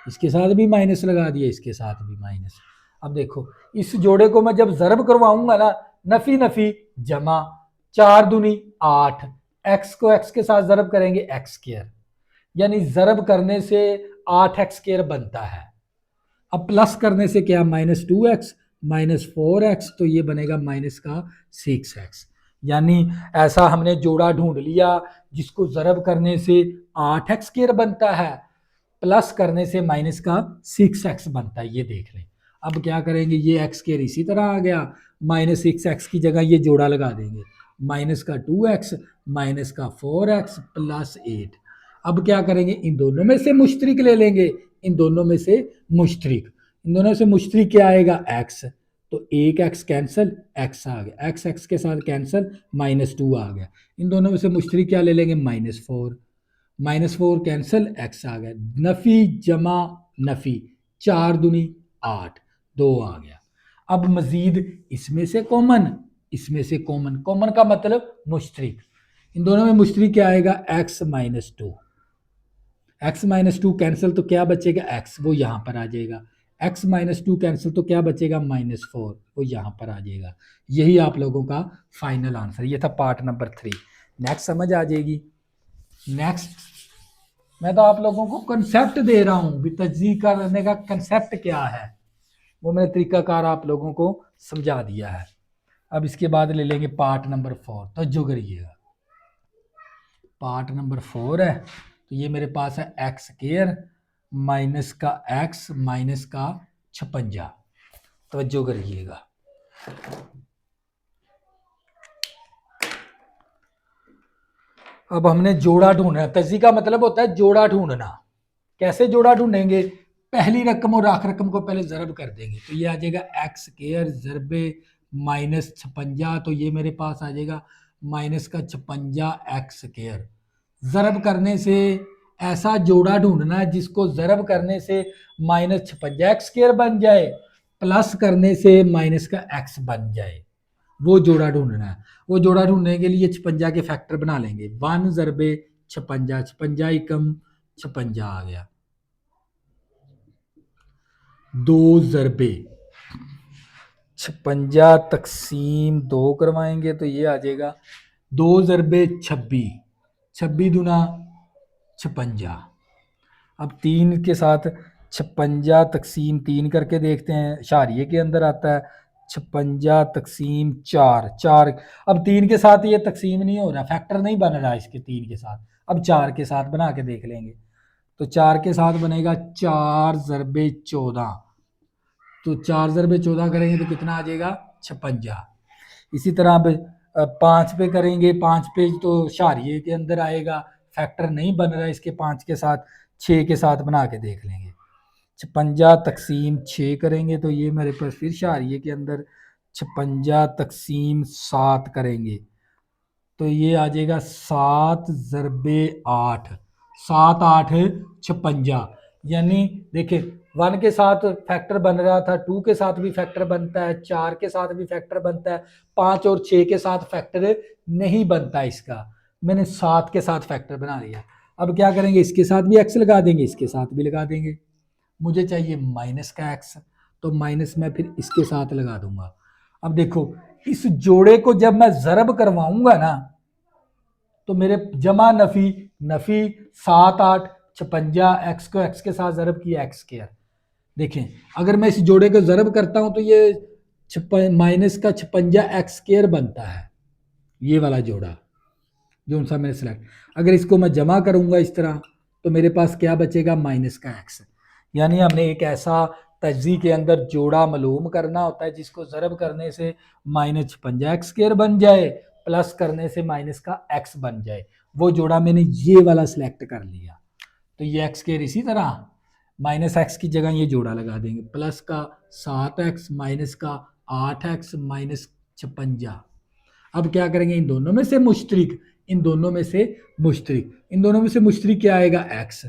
इसके साथ भी माइनस लगा दिया, इसके साथ भी माइनस। अब देखो इस जोड़े को मैं जब जरब करवाऊंगा ना, नफी नफी जमा, 4 दूनी 8, एक्स को एक्स के साथ जरब करेंगे एक्स स्क्वायर, यानी जरब करने से 8x स्क्वायर बनता है। अब प्लस करने से क्या, -2x -4x, तो ये बनेगा माइनस का 6x। यानी ऐसा हमने जोड़ा ढूंढ लिया जिसको जरब करने से 8x स्क्वायर बनता है, प्लस करने से माइनस का 6x बनता है। ये देख लें। अब क्या करेंगे, ये एक्स स्क्वायर इसी तरह आ गया, -6x की जगह ये जोड़ा लगा देंगे, माइनस का 2x माइनस का 4x प्लस 8। अब क्या करेंगे, इन दोनों में से मुश्तरिक ले लेंगे, इन दोनों में से मुश्तरिक, इन दोनों से मुश्तरिक क्या आएगा, x। तो एक x कैंसिल, x आ गया, x x के साथ कैंसिल, -2 आ गया। इन दोनों में से मुश्तरिक क्या ले लेंगे, -4, -4 कैंसिल, x आ गया। नफी जमा नफी, 4 दूनी 8, 2 आ गया। अब मजीद इसमें से कॉमन, इसमें से कॉमन, कॉमन का मतलब मुश्तरिक, इन दोनों में मुश्तरिक क्या आएगा, x -2, x -2 कैंसिल, तो क्या बचेगा x, वो यहाँ पर आ जाएगा। x -2 कैंसिल, तो क्या बचेगा, -4, वो यहाँ पर आ जाएगा। यही आप लोगों का फाइनल आंसर। ये था पार्ट नंबर 3। नेक्स्ट समझ आ जाएगी। नेक्स्ट मैं तो आप लोगों को कंसेप्ट दे रहा हूँ भी, तज्जीह करने का कंसेप्ट क्या है, वो मैंने तरीकाकार आप लोगों को समझा दिया है। अब इसके बाद ले लेंगे पार्ट नंबर 4, तवज्जो करिएगा। पार्ट नंबर 4 है, तो ये मेरे पास है एक्स स्क्वायर माइनस का एक्स माइनस का 56। तवज्जो करिएगा। अब हमने जोड़ा ढूंढना, तजी का मतलब होता है जोड़ा ढूंढना। कैसे जोड़ा ढूंढेंगे, पहली रकम और आखिरी रकम को पहले जरब कर देंगे, तो ये आ जाएगा एक्स स्क्वायर जरबे -56, तो ये मेरे पास आ जाएगा माइनस का 56 एक्स स्क्वायर। जरब करने से ऐसा जोड़ा ढूंढना है जिसको जरब करने से -56 एक्स स्क्वायर बन जाए, प्लस करने से माइनस का एक्स बन जाए, वो जोड़ा ढूंढना है। वो जोड़ा ढूंढने के लिए 56 के फैक्टर बना लेंगे, 1 जरबे 56, 56 एकम 56 आ गया, 2 जरबे 56 तकसीम 2 करवाएंगे, तो ये आ जाएगा 2 जरबे 26, 26 दूना 56। अब 3 के साथ 56 तकसीम 3 करके देखते हैं, शारिये के अंदर आता है 56 तकसीम 4, 4। अब 3 के साथ ये तकसीम नहीं हो रहा, फैक्टर नहीं बन रहा इसके 3 के साथ। अब 4 के साथ बना के देख लेंगे, तो 4 के साथ बनेगा 4 जरबे 14, तो 4 जरबे 14 करेंगे तो कितना आ जाएगा, 56। इसी तरह अब 5 पे करेंगे, 5 पे तो शारिये के अंदर आएगा, फैक्टर नहीं बन रहा इसके 5 के साथ, 6 के साथ बना के देख लेंगे, 56 तकसीम 6 करेंगे, तो ये मेरे पास फिर शारिये के अंदर 56 तकसीम 7 करेंगे, तो ये आ जाएगा 7 जरबे 8, 7 8 56। यानी देखिए 1 के साथ फैक्टर बन रहा था, 2 के साथ भी फैक्टर बनता है, 4 के साथ भी फैक्टर बनता है, 5 और 6 के साथ फैक्टर नहीं बनता इसका। मैंने 7 के साथ फैक्टर बना लिया। अब क्या करेंगे, इसके साथ भी एक्स लगा देंगे, इसके साथ भी लगा देंगे। मुझे चाहिए माइनस का एक्स, तो माइनस में फिर इसके साथ लगा दूंगा। अब देखो इस जोड़े को जब मैं जरब करवाऊंगा ना, तो मेरे जमा नफी नफी 7 8 56, एक्स को एक्स के साथ जरब किया एक्स स्क्वायर, देखें अगर मैं इस जोड़े को ज़रब करता हूं तो ये माइनस का 56x² बनता है, ये वाला जोड़ा जो सा मैंने सेलेक्ट। अगर इसको मैं जमा करूंगा इस तरह तो मेरे पास क्या बचेगा, माइनस का x। यानी हमने एक ऐसा तज्जी के अंदर जोड़ा मालूम करना होता है जिसको ज़रब करने से -56x² बन जाए, प्लस करने से माइनस का x बन जाए। वो जोड़ा मैंने ये वाला सिलेक्ट कर लिया, तो ये x² इसी तरह -x की जगह ये जोड़ा लगा देंगे, प्लस का 7x माइनस का 8x माइनस 56। अब क्या करेंगे, इन दोनों में से मुश्तरिक, इन दोनों में से मुश्तरिक, इन दोनों में से मुश्तरिक क्या आएगा, x।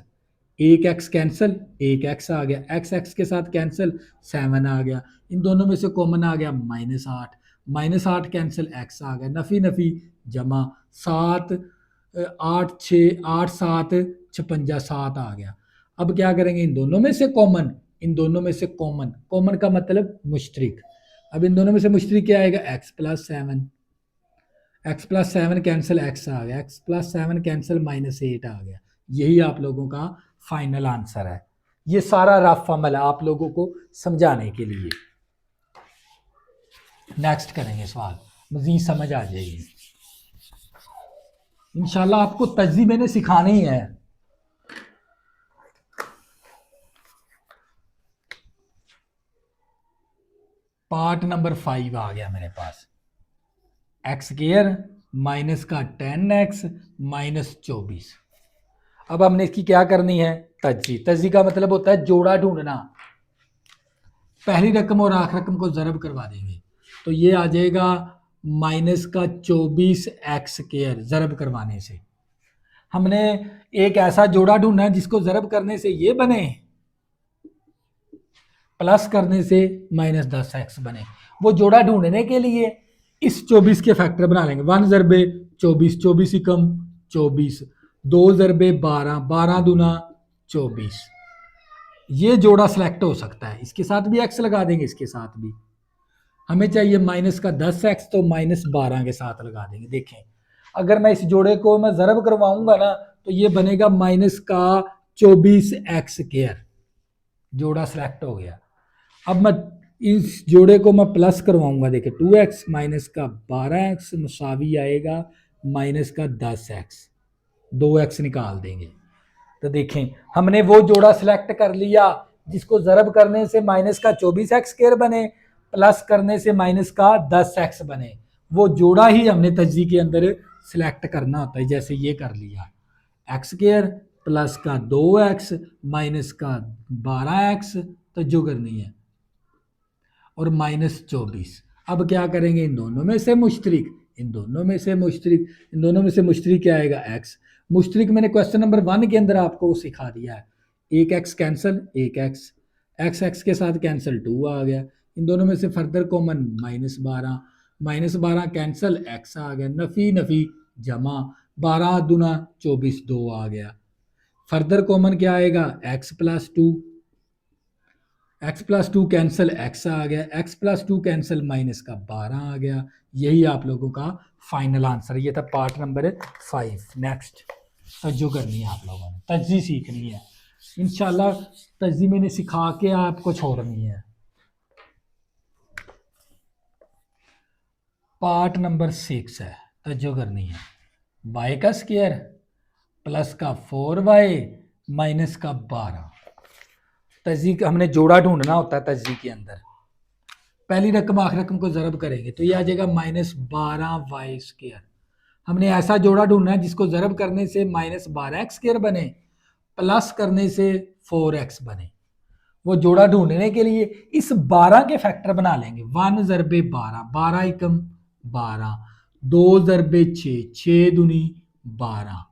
एक x कैंसिल, एक x आ गया, x के साथ कैंसिल 7 आ गया, इन दोनों में से कॉमन आ गया -8, -8 कैंसिल x आ गया, नफी नफी जमा 7 8 6 8 7 56 7 आ गया। अब क्या करेंगे, इन दोनों में से कॉमन, इन दोनों में से कॉमन, कॉमन का मतलब मुश्तरिक। अब इन दोनों में से मुश्तरिक क्या आएगा, x + 7, x + 7 कैंसिल x आ गया, x + 7 कैंसिल -8 आ गया। यही आप लोगों का फाइनल आंसर है। ये सारा रफ अमल है आप लोगों को समझाने के लिए। नेक्स्ट करेंगे सवाल, मजीद समझ आ जाएगी इंशाल्लाह। आपको तज्जी मैंने सिखानी है। पार्ट नंबर 5 आ गया मेरे पास, x² माइनस का 10x माइनस 24। अब हमने इसकी क्या करनी है, तज्जी। तज्जी का मतलब होता है जोड़ा ढूंढना। पहली रकम और आखिरी रकम को ज़रब करवा देंगे तो ये आ जाएगा माइनस का 24x² ज़रब करवाने से। हमने एक ऐसा जोड़ा ढूंढना है जिसको ज़रब करने से ये बने, प्लस करने से -10x बने। वो जोड़ा ढूंढने के लिए इस 24 के फैक्टर बना लेंगे। 1 ज़रबे 24, 24 ही कम 24, 2 ज़रबे 12, 12 दूना 24। ये जोड़ा सिलेक्ट हो सकता है, इसके साथ भी x लगा देंगे, इसके साथ भी। हमें चाहिए माइनस का 10x तो -12 के साथ लगा देंगे। देखें अगर मैं इस जोड़े को मैं ज़रब करवाऊंगा ना तो ये बनेगा माइनस का 24x²। जोड़ा सिलेक्ट हो गया। अब मैं इस जोड़े को मैं प्लस करवाऊंगा, देखिए 2x माइनस का 12x मुसावी आएगा माइनस का 10x, 2x निकाल देंगे। तो देखें हमने वो जोड़ा सिलेक्ट कर लिया जिसको ज़रब करने से माइनस का 24x² बने, प्लस करने से माइनस का 10x बने। वो जोड़ा ही हमने तज्जी के अंदर सिलेक्ट करना होता है। जैसे ये कर लिया, x² प्लस का 2x माइनस का 12x तज्जो करनी है और -24। अब क्या करेंगे, इन दोनों में से मुश्तरिक, इन दोनों में से मुश्तरिक, इन दोनों में से मुश्तरिक क्या आएगा, x। मुश्तरिक मैंने क्वेश्चन नंबर 1 के अंदर आपको सिखा दिया है। एक x कैंसिल, एक x के साथ कैंसिल 2 आ गया। इन दोनों में से फर्दर कॉमन -12, -12 कैंसिल x आ गया, नफी नफी जमा 12 दूना 24, 2 आ गया। फर्दर कॉमन क्या आएगा, x + 2, x + 2 कैंसिल x आ गया, x + 2 कैंसिल -12 आ गया। यही आप लोगों का फाइनल आंसर। ये था पार्ट नंबर 5। नेक्स्ट तज्जो करनी है आप लोगों ने, तज्जी सीखनी है इंशाल्लाह। तज्जी मैंने सिखा के आपको छोड़नी है। पार्ट नंबर 6 है, तज्जो करनी है। y का स्क्वायर प्लस का 4y माइनस का 12। तज्जी हमने जोड़ा ढूंढना होता है तज्जी के अंदर। पहली रकम आखिरी रकम को ज़रब करेंगे तो ये आ जाएगा -12y²। हमने ऐसा जोड़ा ढूंढना है जिसको ज़रब करने से -12x² बने, प्लस करने से 4x बने। वो जोड़ा ढूंढने के लिए इस 12 के फैक्टर बना लेंगे। 1 ज़रबे 12, 12 एकम 12, 2 ज़रबे 6, 6 दूनी 12।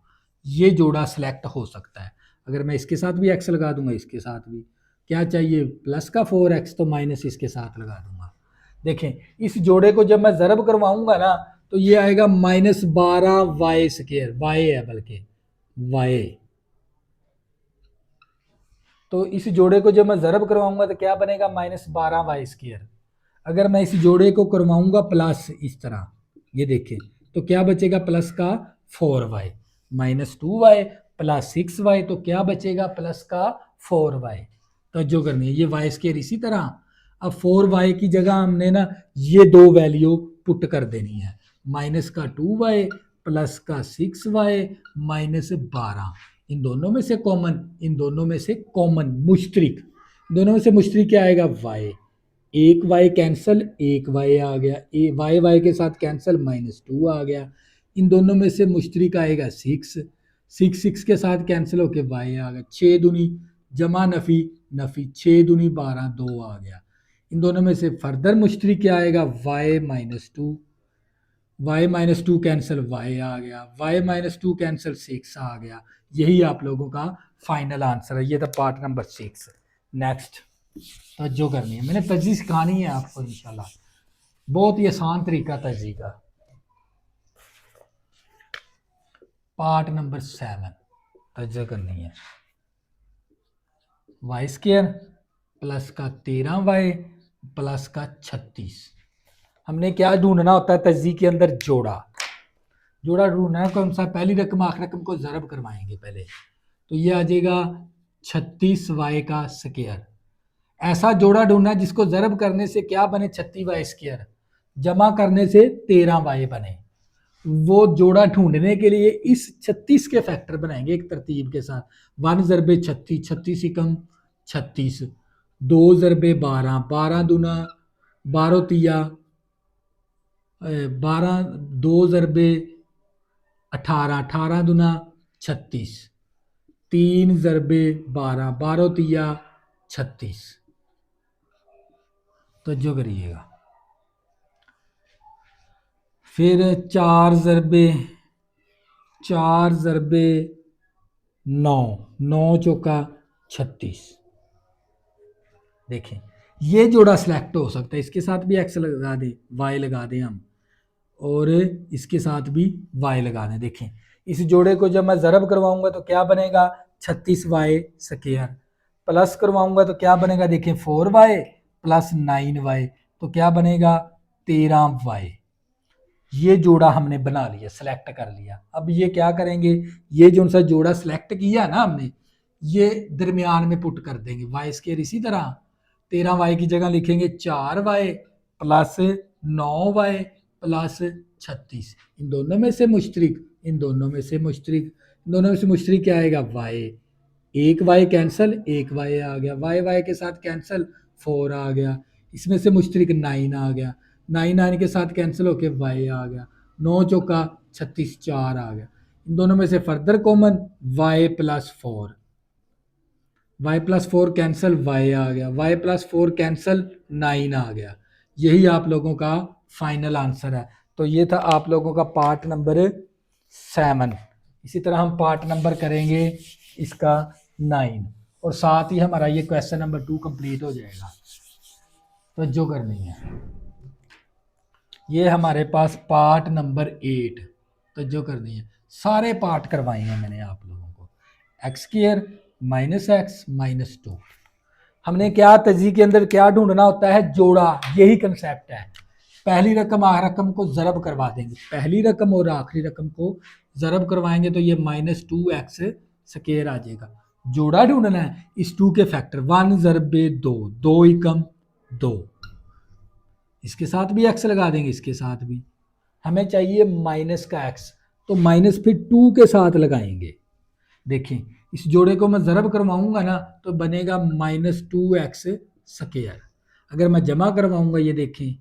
ये जोड़ा सिलेक्ट हो सकता है। अगर मैं इसके साथ भी x लगा दूंगा, इसके साथ भी क्या चाहिए, प्लस का 4x तो माइनस इसके साथ लगा दूंगा। देखें इस जोड़े को जब मैं ज़रब करवाऊंगा ना तो ये आएगा -12y², y है बल्कि y। तो इस जोड़े को जब मैं ज़रब करवाऊंगा तो क्या बनेगा, -12y²। अगर मैं इस जोड़े को करवाऊंगा प्लस इस तरह, ये देखें तो क्या बचेगा, प्लस का 4y -2y प्लस 6y, तो क्या बचेगा, प्लस का 4y। तवज्जो करनी है, ये वाई स्केयर इसी तरह। अब 4y की जगह हमने ना ये दो वैल्यू पुट कर देनी है, माइनस का 2y प्लस का 6y माइनस 12, इन दोनों में से कॉमन, इन दोनों में से कॉमन मुश्तरिक, दोनों में से मुश्तरिक क्या आएगा y, एक y कैंसिल, एक y आ गया, y y के साथ कैंसिल, -2 आ गया, इन दोनों में से मुश्तरिक आएगा 6, 6 के साथ कैंसिल होके y आ गया, 6 दूनी जमा नफ़ी नफ़ी, 6 दूनी 12, 2 आ गया, इन दोनों में से फर्दर मुश्तरिक क्या आएगा y-2, y-2 कैंसिल y आ गया, y-2 कैंसिल 6 आ गया, यही आप लोगों का फाइनल आंसर है। ये था पार्ट नंबर 6। नेक्स्ट तवज्जो करनी है, मैंने तजी सिखानी है आपको इंशाल्लाह, बहुत ही आसान तरीका तजी का। पार्ट नंबर 7 तवज्जो करनी है, वाई स्क्वायर प्लस का 13y प्लस का 36, हमने क्या ढूंढना होता है तजी के अंदर, जोड़ा, जोड़ा ढूंढना है कौन सा, पहली रकम आखिरी रकम को ज़रब करवाएंगे पहले, तो ये आ जाएगा 36y का स्क्वायर, ऐसा जोड़ा ढूंढना है जिसको ज़रब करने से क्या बने 36y स्क्वायर, जमा करने से 13y बने, वो जोड़ा ढूंढने के लिए इस 36 के फैक्टर बनाएंगे एक तरतीब के साथ, 1 ज़रबे 36, 36 एकम 36, 2 ज़रबे 12, 12 दूना 12 तिया 12, 2 ज़रबे 18, 18 दूना 36, 3 ज़रबे 12, 12 तिया 36, तो जो करिएगा, फिर 4 ज़रबे 9, 9 चौका 36, देखें ये जोड़ा सिलेक्ट हो सकता है, इसके साथ भी x लगा दें, y लगा दें हम, और इसके साथ भी y लगा दें। देखें इस जोड़े को जब मैं ज़रब करवाऊंगा तो क्या बनेगा 36y स्क्वायर, प्लस करवाऊंगा तो क्या बनेगा, देखें 4y प्लस 9y, तो क्या बनेगा 13y, ये जोड़ा हमने बना लिया, सेलेक्ट कर लिया। अब ये क्या करेंगे, ये जो सा जोड़ा सेलेक्ट किया ना हमने, ये दरमियान में पुट कर देंगे, वाई स्क्वायर इसी तरह 13y की जगह लिखेंगे 4y प्लस 9y प्लस 36, इन दोनों में से मुश्तरिक, इन दोनों में से मुश्तरिक, इन दोनों में से मुश्तरिक क्या आएगा y, एक y कैंसिल, एक y आ गया, y के साथ कैंसिल 4 आ गया, इसमें से मुश्तरिक 9 आ गया, 9 के साथ कैंसिल होके y आ गया, 9 चौका 36, 4 आ गया, इन दोनों में से further common y plus 4, y plus 4 cancel y आ गया, y प्लस 4 कैंसिल 9 आ गया, यही आप लोगों का फाइनल आंसर है। तो ये था आप लोगों का पार्ट नंबर 7। इसी तरह हम पार्ट नंबर करेंगे इसका 9, और साथ ही हमारा ये क्वेश्चन नंबर 2 कंप्लीट हो जाएगा। तो जो करनी है, ये हमारे पास पार्ट नंबर 8, तो जो करनी है, सारे पार्ट करवाए हैं मैंने आप लोगों को, x square minus x minus 2, हमने क्या तजी के अंदर क्या ढूंढना होता है, जोड़ा, यही कंसेप्ट है, पहली रकम आखिरी रकम को ज़रब करवा देंगे, पहली रकम और आखिरी रकम को ज़रब करवाएंगे तो ये -2x स्क्वायर आ जाएगा, जोड़ा ढूंढना है इस 2 के फैक्टर, 1 ज़रबे 2, 2 एकम 2, इसके साथ भी x लगा देंगे, इसके साथ भी, हमें चाहिए माइनस का x, तो माइनस फिर 2 के साथ लगाएंगे, देखें इस जोड़े को मैं ज़रब करवाऊंगा ना तो बनेगा -2x स्क्वायर, अगर मैं जमा करवाऊंगा, ये देखें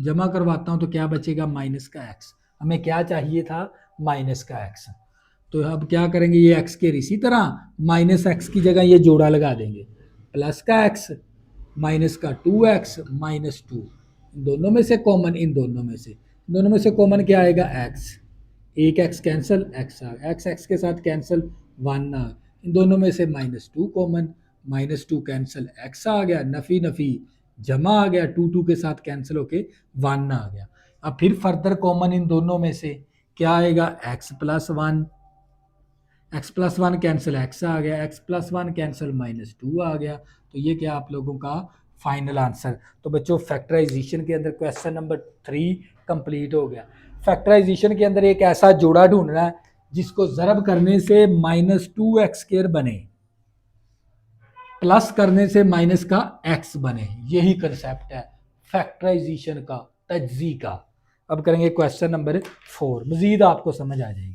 जमा करवाता हूं तो क्या बचेगा माइनस का x, हमें क्या चाहिए था माइनस का x, तो अब क्या करेंगे, ये x के इसी तरह माइनस x की जगह ये जोड़ा लगा देंगे, प्लस का x माइनस का 2x माइनस 2, इन दोनों में से कॉमन, इन दोनों में से कॉमन क्या आएगा x, एक x कैंसिल, x आ गया, x के साथ कैंसिल 1 आ, इन दोनों में से -2 कॉमन, -2 कैंसिल, x आ गया, नफ़ी नफ़ी जमा आ गया, 2 के साथ कैंसिल होके 1 आ गया, अब फिर फर्दर कॉमन इन दोनों में से क्या आएगा, x प्लस 1 कैंसिल, x आ गया, x प्लस 1 कैंसिल, -2 आ गया, तो ये क्या आप लोगों का फाइनल आंसर। तो बच्चों फैक्टराइजेशन के अंदर क्वेश्चन नंबर 3 कंप्लीट हो गया। फैक्टराइजेशन के अंदर एक ऐसा जोड़ा ढूंढना है जिसको ज़रब करने से -2x स्क्वायर बने, प्लस करने से माइनस का एक्स बने, यही कंसेप्ट है फैक्टराइजेशन का, तज्जी का। अब करेंगे क्वेश्चन नंबर 4, मजीद आपको समझ आ जाएगी।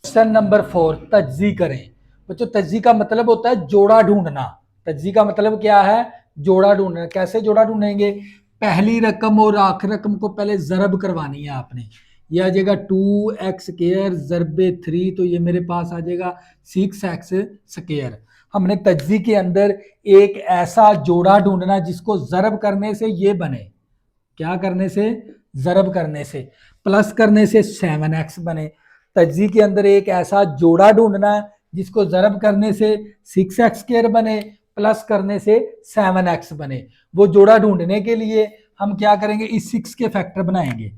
क्वेश्चन नंबर 4, तज्जी करें। बच्चों तज्जी का मतलब होता है जोड़ा ढूंढना। तज्जी का मतलब क्या है? जोड़ा ढूंढना। कैसे जोड़ा ढूंढेंगे? पहली रकम और आखिरी रकम को पहले जरब करवानी है आपने। यह आ जाएगा 2x² ज़रबे 3, तो ये मेरे पास आ जाएगा 6x²। हमने तज्जी के अंदर एक ऐसा जोड़ा ढूंढना जिसको जरब करने से ये बने। क्या करने से? जरब करने से। प्लस करने से 7x बने। तज्जी के अंदर एक ऐसा जोड़ा ढूंढना है जिसको जरब करने से 6x² बने, प्लस करने से 7x बने। वो जोड़ा ढूंढने के लिए हम क्या करेंगे? इस 6 के फैक्टर बनाएंगे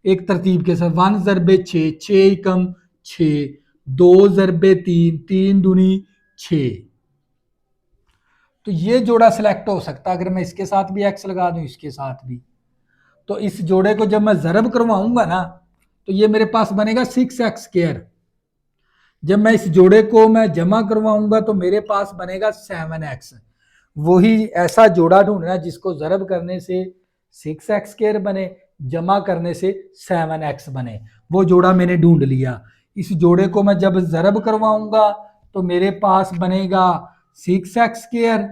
एक तरतीब के साथ। 1 ज़रबे 6, 6 एकम 6, 2 ज़रबे 3, 3 दूनी 6। तो ये जोड़ा सिलेक्ट हो सकता है अगर मैं इसके साथ भी x लगा दूं, इसके साथ भी। तो इस जोड़े को जब मैं जरब करवाऊंगा ना, तो ये मेरे पास बनेगा 6x²। जब मैं इस जोड़े को मैं जमा करवाऊंगा तो मेरे पास बनेगा 7x। वही ऐसा जोड़ा ढूंढना जिसको जरब करने से 6x² बने, जमा करने से 7x बने। वो जोड़ा मैंने ढूंढ लिया। इस जोड़े को मैं जब जरब करवाऊंगा तो मेरे पास बनेगा 6x²।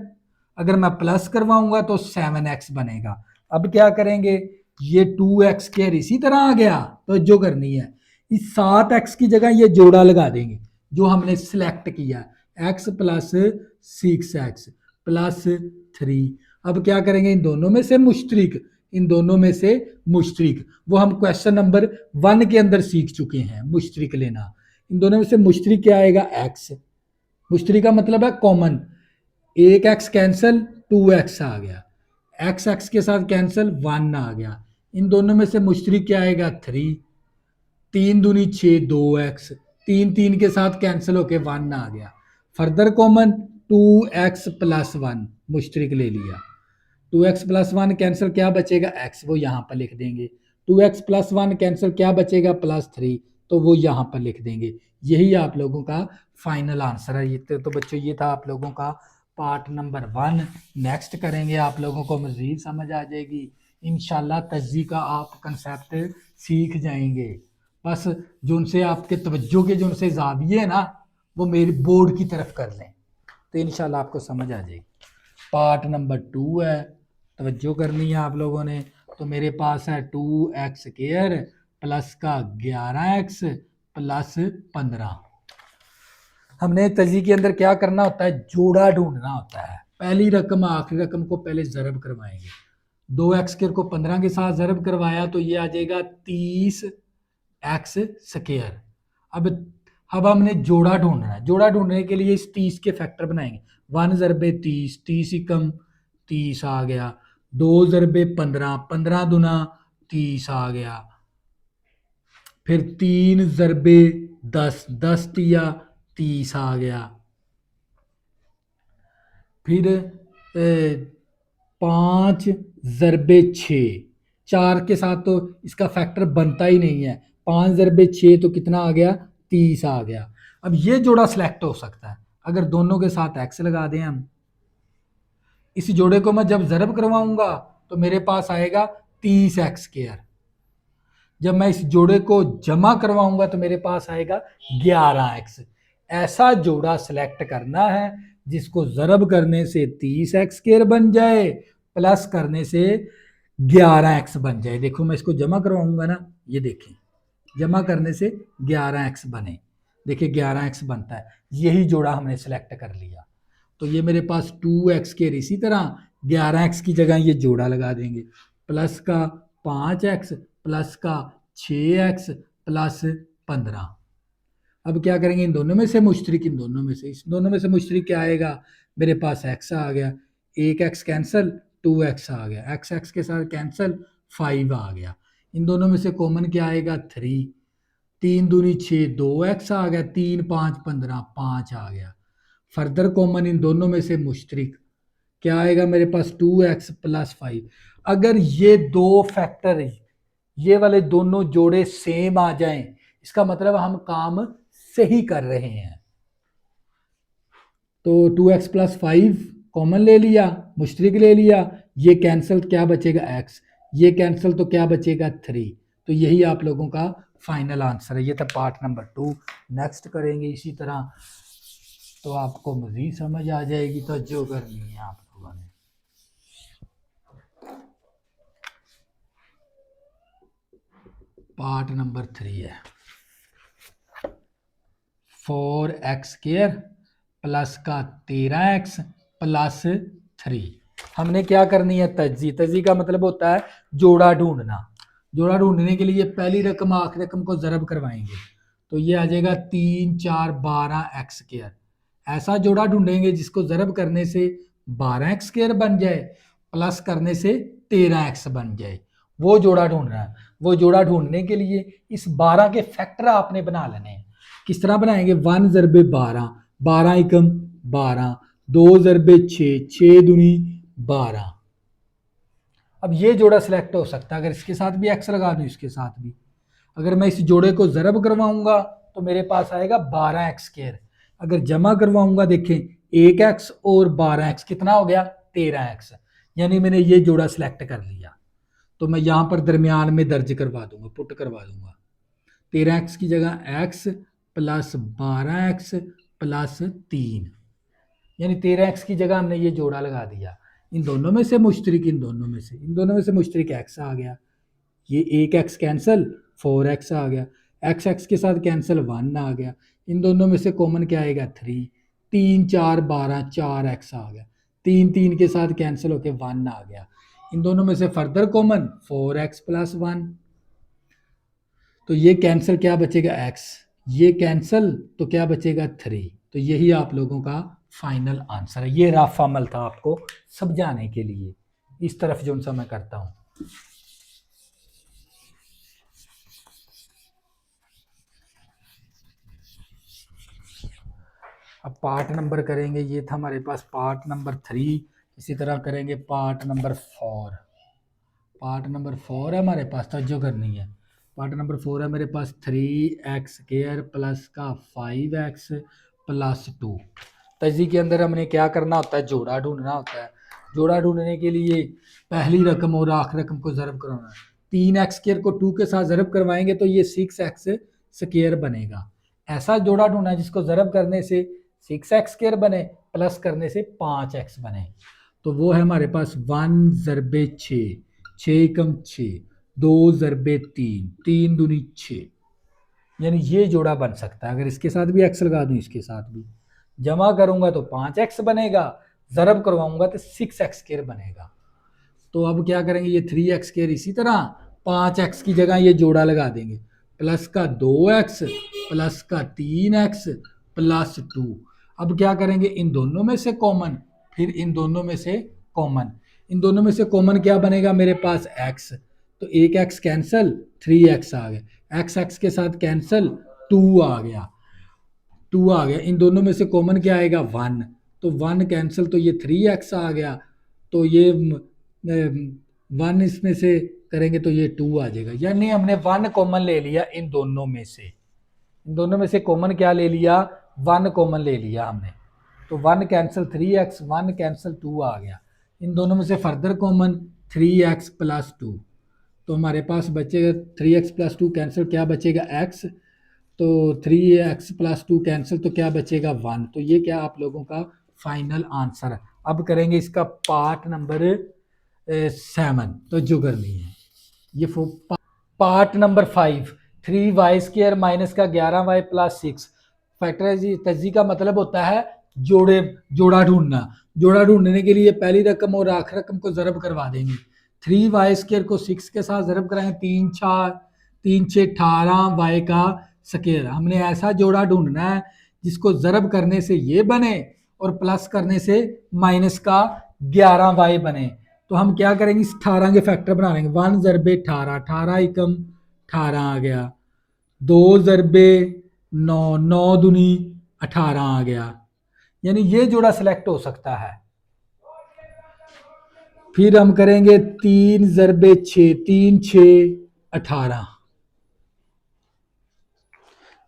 अगर मैं प्लस करवाऊंगा तो 7x बनेगा। अब क्या करेंगे? ये 2x² इसी तरह आ गया, तो जो करनी है इस 7x की जगह ये जोड़ा लगा देंगे जो हमने सिलेक्ट किया, x प्लस 6x प्लस 3। अब क्या करेंगे? इन दोनों में से मुश्तरिक, इन दोनों में से मुश्तरिक, वो हम क्वेश्चन नंबर 1 के अंदर सीख चुके हैं, मुश्तरिक लेना। इन दोनों में से मुश्तरिक क्या आएगा? x। मुश्तरिक का मतलब है कॉमन। एक x कैंसिल, 2x आ गया, x x के साथ कैंसिल, 1 आ गया। इन दोनों में से मुश्तरिक क्या आएगा? 3। 3 दूनी 6, 2x, 3 3 के साथ कैंसिल होके 1 आ गया। फर्दर कॉमन 2x प्लस 1 मुश्तरिक ले लिया। 2x प्लस 1 कैंसिल, क्या बचेगा? x, वो यहाँ पर लिख देंगे। 2x प्लस 1 कैंसिल, क्या बचेगा? +3, तो वो यहाँ पर लिख देंगे। यही आप लोगों का फाइनल आंसर है। ये तो बच्चों ये था आप लोगों का पार्ट नंबर 1। नेक्स्ट करेंगे, आप लोगों को मज़ीद समझ आ जाएगी इंशाल्लाह। तज्जी का आप कंसेप्ट सीख जाएंगे। बस जो उनसे आपके तवज्जो के जो उनसे ज़ाविये है ना, वो मेरे बोर्ड की तरफ कर लें तो इंशाल्लाह आपको समझ आ जाएगी। पार्ट नंबर 2 है, तवज्जो करनी है आप लोगों ने। तो मेरे पास है 2x² प्लस का 11x प्लस 15। हमने तजी के अंदर क्या करना होता है? जोड़ा ढूंढना होता है। पहली रकम आखिरी रकम को पहले जरब करवाएंगे। 2x² को 15 के साथ जरब करवाया तो ये आ जाएगा 30x²। अब हमने जोड़ा ढूंढना है। जोड़ा ढूंढने के लिए इस 30 के फैक्टर बनाएंगे। 1 ज़रबे 30, 30 एकम 30 आ गया। 2 ज़रबे 15, 15 दूना 30 आ गया। फिर 3 ज़रबे 10, 10 तिया 30 आ गया। फिर 5 ज़रबे 6, 4 के साथ तो इसका फैक्टर बनता ही नहीं है। 5 ज़रबे 6 तो कितना आ गया? 30 आ गया। अब ये जोड़ा सिलेक्ट हो सकता है अगर दोनों के साथ x लगा दें हम। इस जोड़े को मैं जब जरब करवाऊंगा तो मेरे पास आएगा 30x²। जब मैं इस जोड़े को जमा करवाऊंगा तो मेरे पास आएगा 11x। ऐसा जोड़ा सिलेक्ट करना है जिसको जरब करने से 30x² बन जाए, प्लस करने से 11x बन जाए। देखो मैं इसको जमा करवाऊंगा ना, ये देखें, जमा करने से 11x बने। देखिए 11x बनता है। यही जोड़ा हमने सिलेक्ट कर लिया। तो ये मेरे पास 2x² इसी तरह 11x की जगह ये जोड़ा लगा देंगे। प्लस का 5x प्लस का 6x प्लस 15। अब क्या करेंगे? इन दोनों में से मुश्तरिक, इन दोनों में से, इस दोनों में से मुश्तरिक क्या आएगा? मेरे पास x आ गया, एक x कैंसिल, 2x आ गया, x x के साथ कैंसिल, 5 आ गया। इन दोनों में से कॉमन क्या आएगा? 3, 3 दूनी 6, 2x आ गया, 3 5 15, 5 आ गया। फर्दर कॉमन इन दोनों में से मुश्तरिक क्या आएगा? मेरे पास 2x प्लस 5। अगर ये दो फैक्टर, ये वाले दोनों जोड़े सेम आ जाएं, इसका मतलब हम काम सही कर रहे हैं। तो 2x प्लस 5 कॉमन ले लिया, मुश्तरिक ले लिया, ये कैंसिल, क्या बचेगा x, ये कैंसिल तो क्या बचेगा 3। तो यही आप लोगों का फाइनल आंसर है। ये था पार्ट नंबर 2। नेक्स्ट करेंगे इसी तरह, तो आपको मज़ीद समझ आ जाएगी, तो जो करनी है आप लोगों ने। पार्ट नंबर 3 है 4x² प्लस का 13x प्लस 3। हमने क्या करनी है, तजी। तजी का मतलब होता है जोड़ा ढूंढना। जोड़ा ढूंढने के लिए पहली रकम आखिरी रकम को ज़रब करवाएंगे, तो ये आ जाएगा 3 4 12x²। ऐसा जोड़ा ढूंढेंगे जिसको ज़रब करने से 12x² बन जाए, प्लस करने से 13x बन जाए, वो जोड़ा ढूंढना है। वो जोड़ा ढूंढने के लिए इस 12 के फैक्टर आपने बना लेने हैं। किस तरह बनाएंगे, 1 ज़रबे 12, 12 एकम 12, 2 ज़रबे 6, 6 दूनी 12। अब ये जोड़ा सिलेक्ट हो सकता है, अगर इसके साथ भी x लगा दूं, इसके साथ भी। अगर मैं इस जोड़े को ज़रब करवाऊंगा तो मेरे पास आएगा 12x²। अगर जमा करवाऊंगा, देखें 1x और 12x कितना हो गया, 13x। यानी मैंने ये जोड़ा सिलेक्ट कर लिया, तो मैं यहां पर दरमियान में दर्ज करवा दूंगा, पुट करवा दूंगा। 13x की जगह x प्लस 12x प्लस 3, यानी 13x की जगह हमने ये जोड़ा लगा दिया। इन दोनों में से मुश्तरिक, इन दोनों में से मुश्तरिक x आ गया, ये एक x कैंसिल, 4x आ गया, x के साथ कैंसिल 1 आ गया, इन दोनों में से कॉमन क्या आएगा 3, 3 4 12, 4x आ गया, 3 3 के साथ कैंसिल होके 1 आ गया, इन दोनों में से फर्दर कॉमन 4x प्लस 1। तो ये कैंसिल, क्या बचेगा x, ये कैंसिल तो क्या बचेगा 3। तो यही आप लोगों का फाइनल आंसर है। ये रफ अमल था आपको समझाने के लिए, इस तरफ जो सा मैं करता हूं। अब पार्ट नंबर करेंगे, ये था हमारे पास पार्ट नंबर 3। इसी तरह करेंगे पार्ट नंबर 4। पार्ट नंबर 4 है हमारे पास, तवज्जो करनी है। पार्ट नंबर 4 है मेरे पास 3x² प्लस का 5x प्लस 2। तजी के अंदर हमने क्या करना होता है, जोड़ा ढूंढना होता है। जोड़ा ढूंढने के लिए पहली रकम और आखिरी रकम को ज़रब करवाना है। 3x² को 2 के साथ ज़रब करवाएंगे तो ये 6x² बनेगा। ऐसा जोड़ा ढूंढना है जिसको ज़रब करने से 6x² बने, प्लस करने से 5x बने। तो वो है हमारे पास 1 ज़रबे 6, 6 एकम 6, 2 ज़रबे 3, 3 दूनी 6, यानी ये जोड़ा बन सकता है। अगर इसके साथ भी x लगा दूं, इसके साथ भी जमा करूंगा तो 5x बनेगा, ज़रब करवाऊंगा तो 6x² बनेगा। तो अब क्या करेंगे, ये 3x² इसी तरह 5x की जगह ये जोड़ा लगा देंगे, प्लस का 2x प्लस का 3x प्लस 2। अब क्या करेंगे, इन दोनों में से कॉमन, फिर इन दोनों में से कॉमन, इन दोनों में से कॉमन क्या बनेगा मेरे पास x, तो एक x कैंसिल, 3x आ गया, x के साथ कैंसिल 2 आ गया, 2 आ गया। इन दोनों में से कॉमन क्या आएगा 1, तो 1 कैंसिल, तो ये 3x आ गया, तो ये 1 इसमें से करेंगे तो ये 2 आ जाएगा। यानी हमने 1 कॉमन ले लिया इन दोनों में से, इन दोनों में से कॉमन क्या ले लिया, 1 कॉमन ले लिया हमने। तो 1 कैंसिल 3x, 1 कैंसिल 2 आ गया। इन दोनों में से फर्दर कॉमन 3x प्लस 2, तो हमारे पास बचेगा 3x प्लस 2 कैंसिल, क्या बचेगा x, तो 3x प्लस 2 कैंसिल, तो क्या बचेगा 1। तो ये क्या आप लोगों का फाइनल आंसर है। अब करेंगे इसका पार्ट नंबर 7, तो जो करनी है ये पार्ट नंबर 5, 3y² माइनस का 11y प्लस 6। फैक्टराइज तजी का मतलब होता है जोड़ा ढूंढना। जोड़ा ढूंढने के लिए पहली रकम और आखिरी रकम को ज़रब करवा देंगे। 3y² को 6 के साथ ज़रब कराएंगे, 3 6 18y का स्क्वायर। हमने ऐसा जोड़ा ढूंढना है जिसको ज़रब करने से ये बने और प्लस करने से माइनस का 11y बने। तो हम क्या करेंगे, इस 18 के फैक्टर बना लेंगे। 1 ज़रबे 18, 18 एकम 18 आ गया, 2 ज़रबे 9, 9 दूनी 18 आ गया, यानी ये जोड़ा सिलेक्ट हो सकता है। फिर हम करेंगे 3 ज़रबे 6, 3 6 18,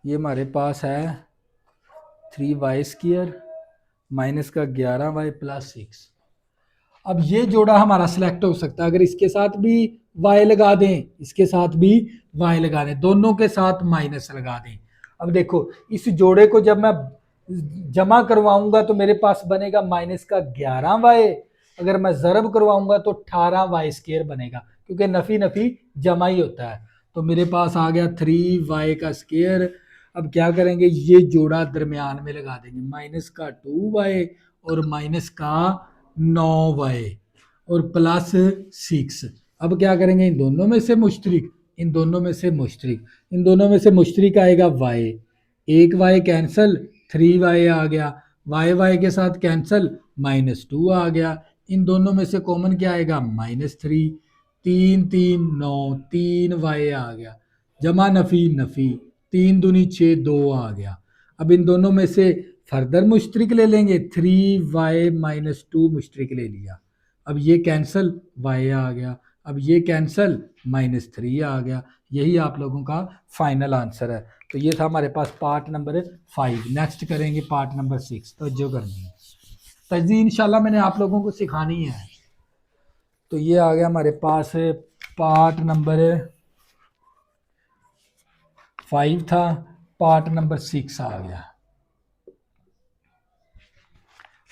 ये हमारे पास है 3y² माइनस का 11y प्लस 6। अब ये जोड़ा हमारा सिलेक्ट हो सकता है अगर इसके साथ भी y लगा दें, इसके साथ भी y लगा दें, दोनों के साथ माइनस लगा दें। अब देखो इस जोड़े को जब मैं जमा करवाऊंगा तो मेरे पास बनेगा माइनस का 11y, अगर मैं ज़रब करवाऊंगा तो 18y² बनेगा, क्योंकि नफी नफी जमा ही होता है। तो मेरे पास आ गया 3y का स्क्वायर। अब क्या करेंगे, ये जोड़ा दरमियान में लगा देंगे, माइनस का 2y और माइनस का 9y और प्लस 6। अब क्या करेंगे, इन दोनों में से मुश्तरिक, इन दोनों में से मुश्तरिक, इन दोनों में से मुश्तरिक आएगा y, एक y कैंसल, 3y आ गया, y के साथ कैंसल, -2 आ गया, इन दोनों में से कॉमन क्या आएगा, -3, 3 3 9, 3y आ गया, जमा नफी नफी, 3 दूनी 6, 2 आ गया। अब इन दोनों में से फर्दर मुश्तरिक ले लेंगे, 3y - 2 मुश्तरिक ले लिया, अब ये कैंसल, y आ गया, अब ये कैंसल, -3 आ गया। यही आप लोगों का फाइनल आंसर है। तो ये था हमारे पास पार्ट नंबर 5। नेक्स्ट करेंगे पार्ट नंबर 6, तो जो करनी है तजी इंशाल्लाह मैंने आप लोगों को सिखानी है। तो ये आ गया हमारे पास पार्ट नंबर 5 था, पार्ट नंबर 6 आ गया।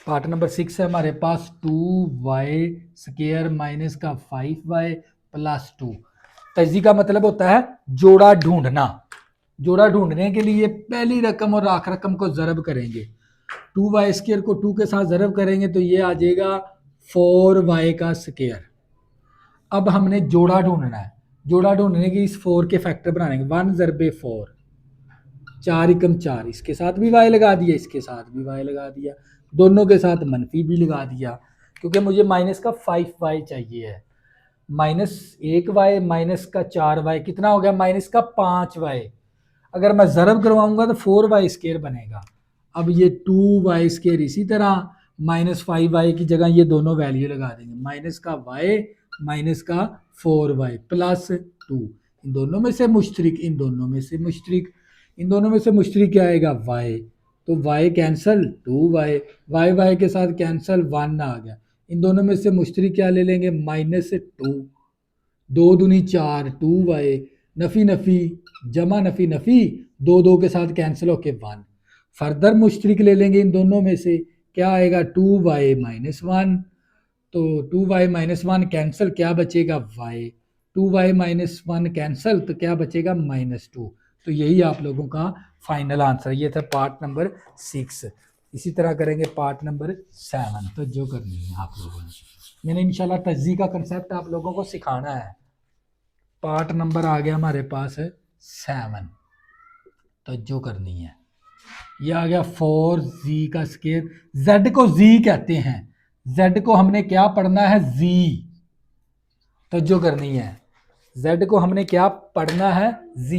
पार्ट नंबर 6 है हमारे पास 2y² माइनस का 5y प्लस 2। तजी का मतलब होता है जोड़ा ढूंढना। जोड़ा ढूंढने के लिए पहली रकम और आखिरी रकम को ज़रब करेंगे, 2y² को 2 के साथ ज़रब करेंगे तो ये आ जाएगा 4y का स्क्वायर। अब हमने जोड़ा ढूंढना है, जोड़ा ढूंढने के इस 4 के फैक्टर बनाएंगे, 1 ज़रबे 4, 4 एकम 4, इसके साथ भी y लगा दिया, इसके साथ भी y लगा दिया, दोनों के साथ मनफी भी लगा दिया, क्योंकि मुझे माइनस का 5y चाहिए है। -1y माइनस का 4y कितना हो गया, माइनस का 5y। अगर मैं ज़रब करवाऊंगा तो 4y² बनेगा। अब ये 2y² इसी तरह, -5y की जगह ये दोनों वैल्यू लगा देंगे, माइनस का y माइनस का 4y प्लस 2, इन दोनों में से मुश्तरिक, इन दोनों में से मुश्तरिक, इन दोनों में से मुश्तरिक क्या आएगा, y, तो y कैंसल, 2y, y के साथ कैंसल, 1 आ गया, इन दोनों में से मुश्तरिक क्या ले लेंगे, -2, 2 दूनी 4, 2y, नफ़ी नफ़ी, जमा नफ़ी नफ़ी, 2 2 के साथ कैंसिल होके 1। फर्दर मुश्तरिक ले लेंगे इन दोनों में से, क्या आएगा, 2y - 1, तो 2y - 1 कैंसिल, क्या बचेगा, y, 2y - 1 कैंसिल, तो क्या बचेगा, -2। तो यही आप लोगों का फाइनल आंसर। ये था पार्ट नंबर 6। इसी तरह करेंगे पार्ट नंबर 7, तो जो करनी है आप लोगों ने, मैंने इंशाल्लाह तजी का कंसेप्ट आप लोगों को सिखाना है। पार्ट नंबर आ गया हमारे पास 7, तो जो करनी है, ये आ गया 4z का स्क्वायर। z को z कहते हैं, z को हमने क्या पढ़ना है, z, तो जो करनी है, z को हमने क्या पढ़ना है, z।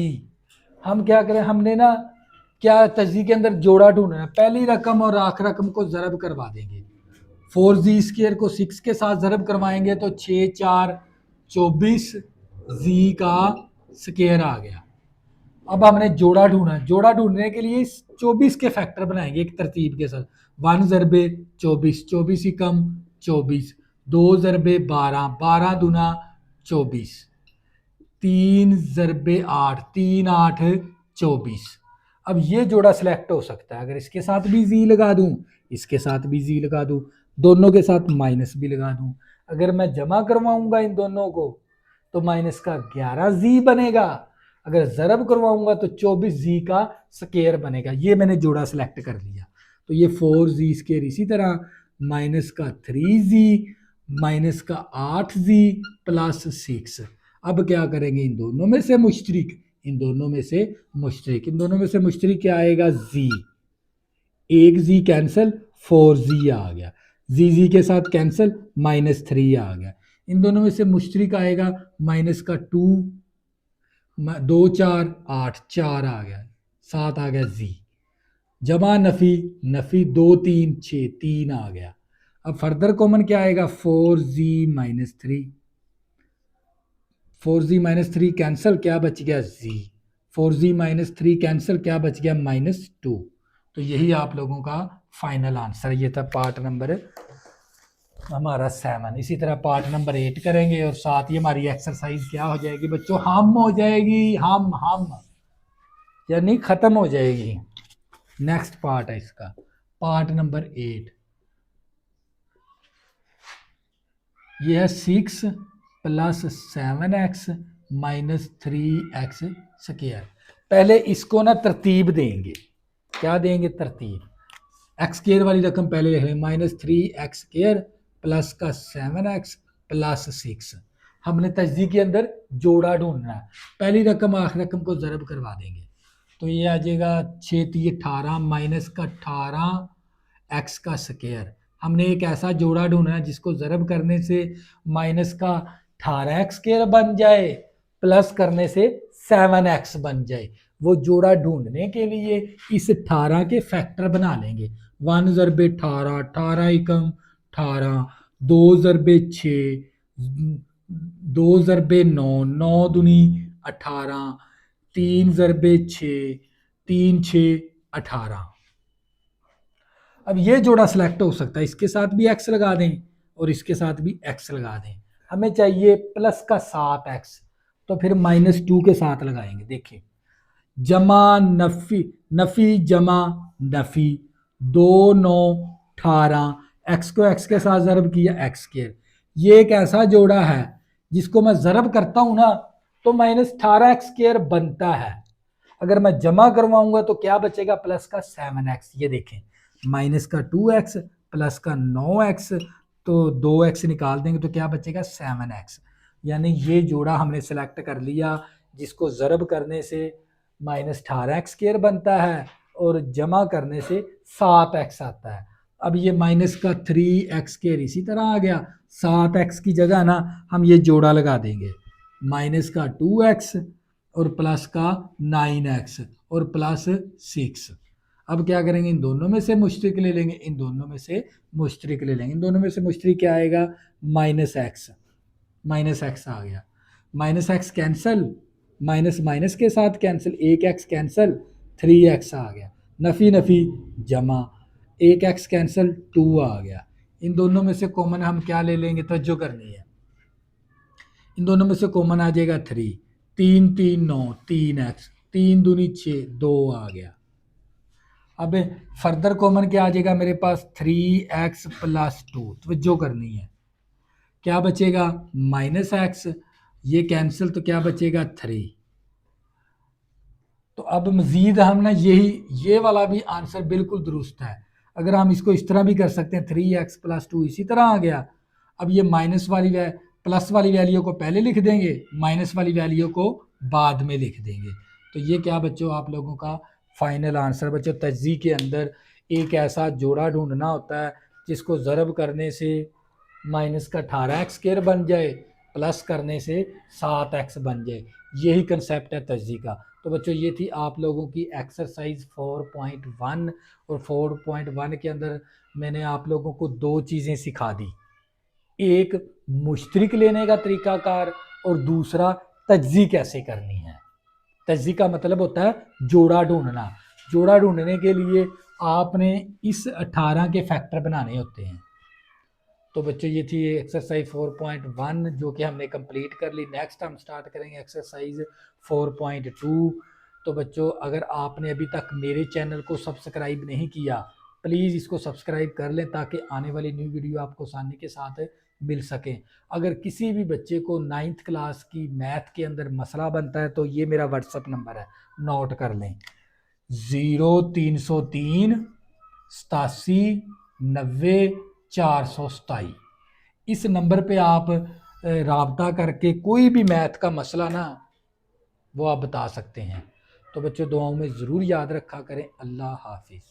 हम क्या करें, हमने ना क्या तजी के अंदर जोड़ा ढूंढना है, पहली रकम और आखिरी रकम को ज़रब करवा देंगे। 4z² को 6 के साथ ज़रब करवाएंगे तो 6 4 24 z का स्क्वायर आ गया। अब हमने जोड़ा ढूंढना है, जोड़ा ढूंढने के लिए इस 24 के फैक्टर बनाएंगे एक तरतीब के साथ, 1 ज़रबे 24, 24 ही कम 24, 2 ज़रबे 12, 12 दूना 24, 3 ज़रबे 8, 3 8 24। अब ये जोड़ा सिलेक्ट हो सकता है, अगर इसके साथ भी जी लगा दूं, इसके साथ भी जी लगा दूं, दोनों के साथ माइनस भी लगा दूं, अगर मैं जमा करवाऊंगा इन दोनों को तो माइनस का 11z बनेगा, अगर ज़रब करवाऊंगा तो 24z का स्क्वायर बनेगा। ये मैंने जोड़ा सिलेक्ट कर लिया, तो ये 4z² इसी तरह, माइनस का 3z माइनस का 8z प्लस 6। अब क्या करेंगे, इन दोनों में से मुश्तरिक, इन दोनों में से मुश्तरिक, इन दोनों में से मुश्तरिक क्या आएगा, z, एक z कैंसिल, 4z आ गया, z के साथ कैंसिल, -3 आ गया, इन दोनों में से मुश्तरिक आएगा माइनस का 2, 2 4 8, 4 आ गया, 7 आ गया z, जमा नफ़ी नफ़ी, 2 3 6, 3 आ गया। अब फर्दर कॉमन क्या आएगा, 4z - 3, 4z - 3 कैंसिल, क्या बच गया, z, 4z - 3 कैंसिल, क्या बच गया, -2। तो यही आप लोगों का फाइनल आंसर। ये था पार्ट नंबर हमारा 7। इसी तरह पार्ट नंबर 8 करेंगे और साथ ही हमारी एक्सरसाइज क्या हो जाएगी बच्चों, हम हो जाएगी, हम यानी खत्म हो जाएगी। नेक्स्ट पार्ट है इसका, पार्ट नंबर 8। ये है 6 + 7x - 3x स्क्वायर। पहले इसको ना तरतीब देंगे। क्या देंगे? तरतीब। एक्स स्क्वायर वाली रकम पहले लिख लें, -3x² प्लस का 7x प्लस 6। हमने तजदी के अंदर जोड़ा ढूंढना है। पहली रकम आखिरी रकम को ज़रब करवा देंगे, तो ये आ जाएगा 6×18 माइनस का 18x का स्क्वायर। हमने एक ऐसा जोड़ा ढूंढना है जिसको ज़रब करने से माइनस का 18x² बन जाए, प्लस करने से 7x बन जाए। वो जोड़ा ढूंढने के लिए इस 18 के फैक्टर बना लेंगे। 1 ज़रबे 18, 18 एकम 18, 2 ज़रबे 6, 2 ज़रबे 9, 9 दूनी 18, 3 ज़रबे 6, 3 6 18। अब ये जोड़ा सिलेक्ट हो सकता है, इसके साथ भी x लगा दें और इसके साथ भी x लगा दें। हमें चाहिए प्लस का 7x, तो फिर -2 के साथ लगाएंगे। देखिए, जमा नफी, नफी जमा नफी, 2 9 18, x को x के साथ ज़रब किया x²। ये एक ऐसा जोड़ा है जिसको मैं ज़रब करता हूं ना तो -18x² बनता है। अगर मैं जमा करवाऊंगा तो क्या बचेगा? प्लस का 7x। ये देखें, माइनस का 2x प्लस का 9x, तो 2x निकाल देंगे तो क्या बचेगा? 7x। यानी ये जोड़ा हमने सेलेक्ट कर लिया जिसको ज़रब करने से -18x² बनता है और जमा करने से 7x आता है। अब ये माइनस का 3x² इसी तरह आ गया। 7x की जगह ना हम ये जोड़ा लगा देंगे, माइनस का 2x और प्लस का 9x और प्लस 6। अब क्या करेंगे? इन दोनों में से मुश्तरिक ले लेंगे, इन दोनों में से मुश्तरिक ले लेंगे। इन दोनों में से मुश्तरिक क्या आएगा? -x, -x आ गया। -x कैंसिल, माइनस माइनस के साथ कैंसिल, 1x कैंसिल, 3x आ गया। नफ़ी नफ़ी जमा, 1x कैंसिल, 2 आ गया। इन दोनों में से कॉमन हम क्या ले लेंगे? तवज्जो करनी है। इन दोनों में से कॉमन आ जाएगा 3, 3 3 9, 3x, 3 दूनी 6, 2 आ गया। अब फर्दर कॉमन क्या आ जाएगा मेरे पास? 3x + 2। तवज्जो करनी है। क्या बचेगा? -x, ये कैंसिल, तो क्या बचेगा? 3। तो अब मजीद हम ना ये वाला भी आंसर बिल्कुल दुरुस्त है। अगर हम इसको इस तरह भी कर सकते हैं, 3x + 2 इसी तरह आ गया। अब ये माइनस वाली प्लस वाली वैल्यू को पहले लिख देंगे, माइनस वाली वैल्यू को बाद में लिख देंगे। तो ये क्या बच्चों आप लोगों का फाइनल आंसर। बच्चों तज्ज़ी के अंदर एक ऐसा जोड़ा ढूंढना होता है जिसको ज़रब करने से माइनस का 18x² बन जाए, प्लस करने से 7x बन जाए। यही कंसेप्ट है तज्ज़ी का। तो बच्चों ये थी आप लोगों की एक्सरसाइज 4.1 और 4.1 के अंदर मैंने आप लोगों को 2 चीज़ें सिखा दी, एक मुश्तरिक लेने का तरीकाकार और दूसरा तज्ज़ी कैसे करनी है। तज्ज़ी का मतलब होता है जोड़ा ढूंढना। जोड़ा ढूंढने के लिए आपने इस 18 के फैक्टर बनाने होते हैं। तो बच्चों ये थी एक्सरसाइज 4.1 जो कि हमने कंप्लीट कर ली। नेक्स्ट हम स्टार्ट करेंगे एक्सरसाइज 4.2। तो बच्चों अगर आपने अभी तक मेरे चैनल को सब्सक्राइब नहीं किया, प्लीज़ इसको सब्सक्राइब कर लें ताकि आने वाली न्यू वीडियो आपको आसानी के साथ मिल सकें। अगर किसी भी बच्चे को 9th क्लास की मैथ के अंदर मसला बनता है तो ये मेरा व्हाट्सअप नंबर है, नोट कर लें, 0303 87 90 427। इस नंबर पे आप राब्ता करके कोई भी मैथ का मसला ना वो आप बता सकते हैं। तो बच्चों दुआओं में ज़रूर याद रखा करें। अल्लाह हाफिज़।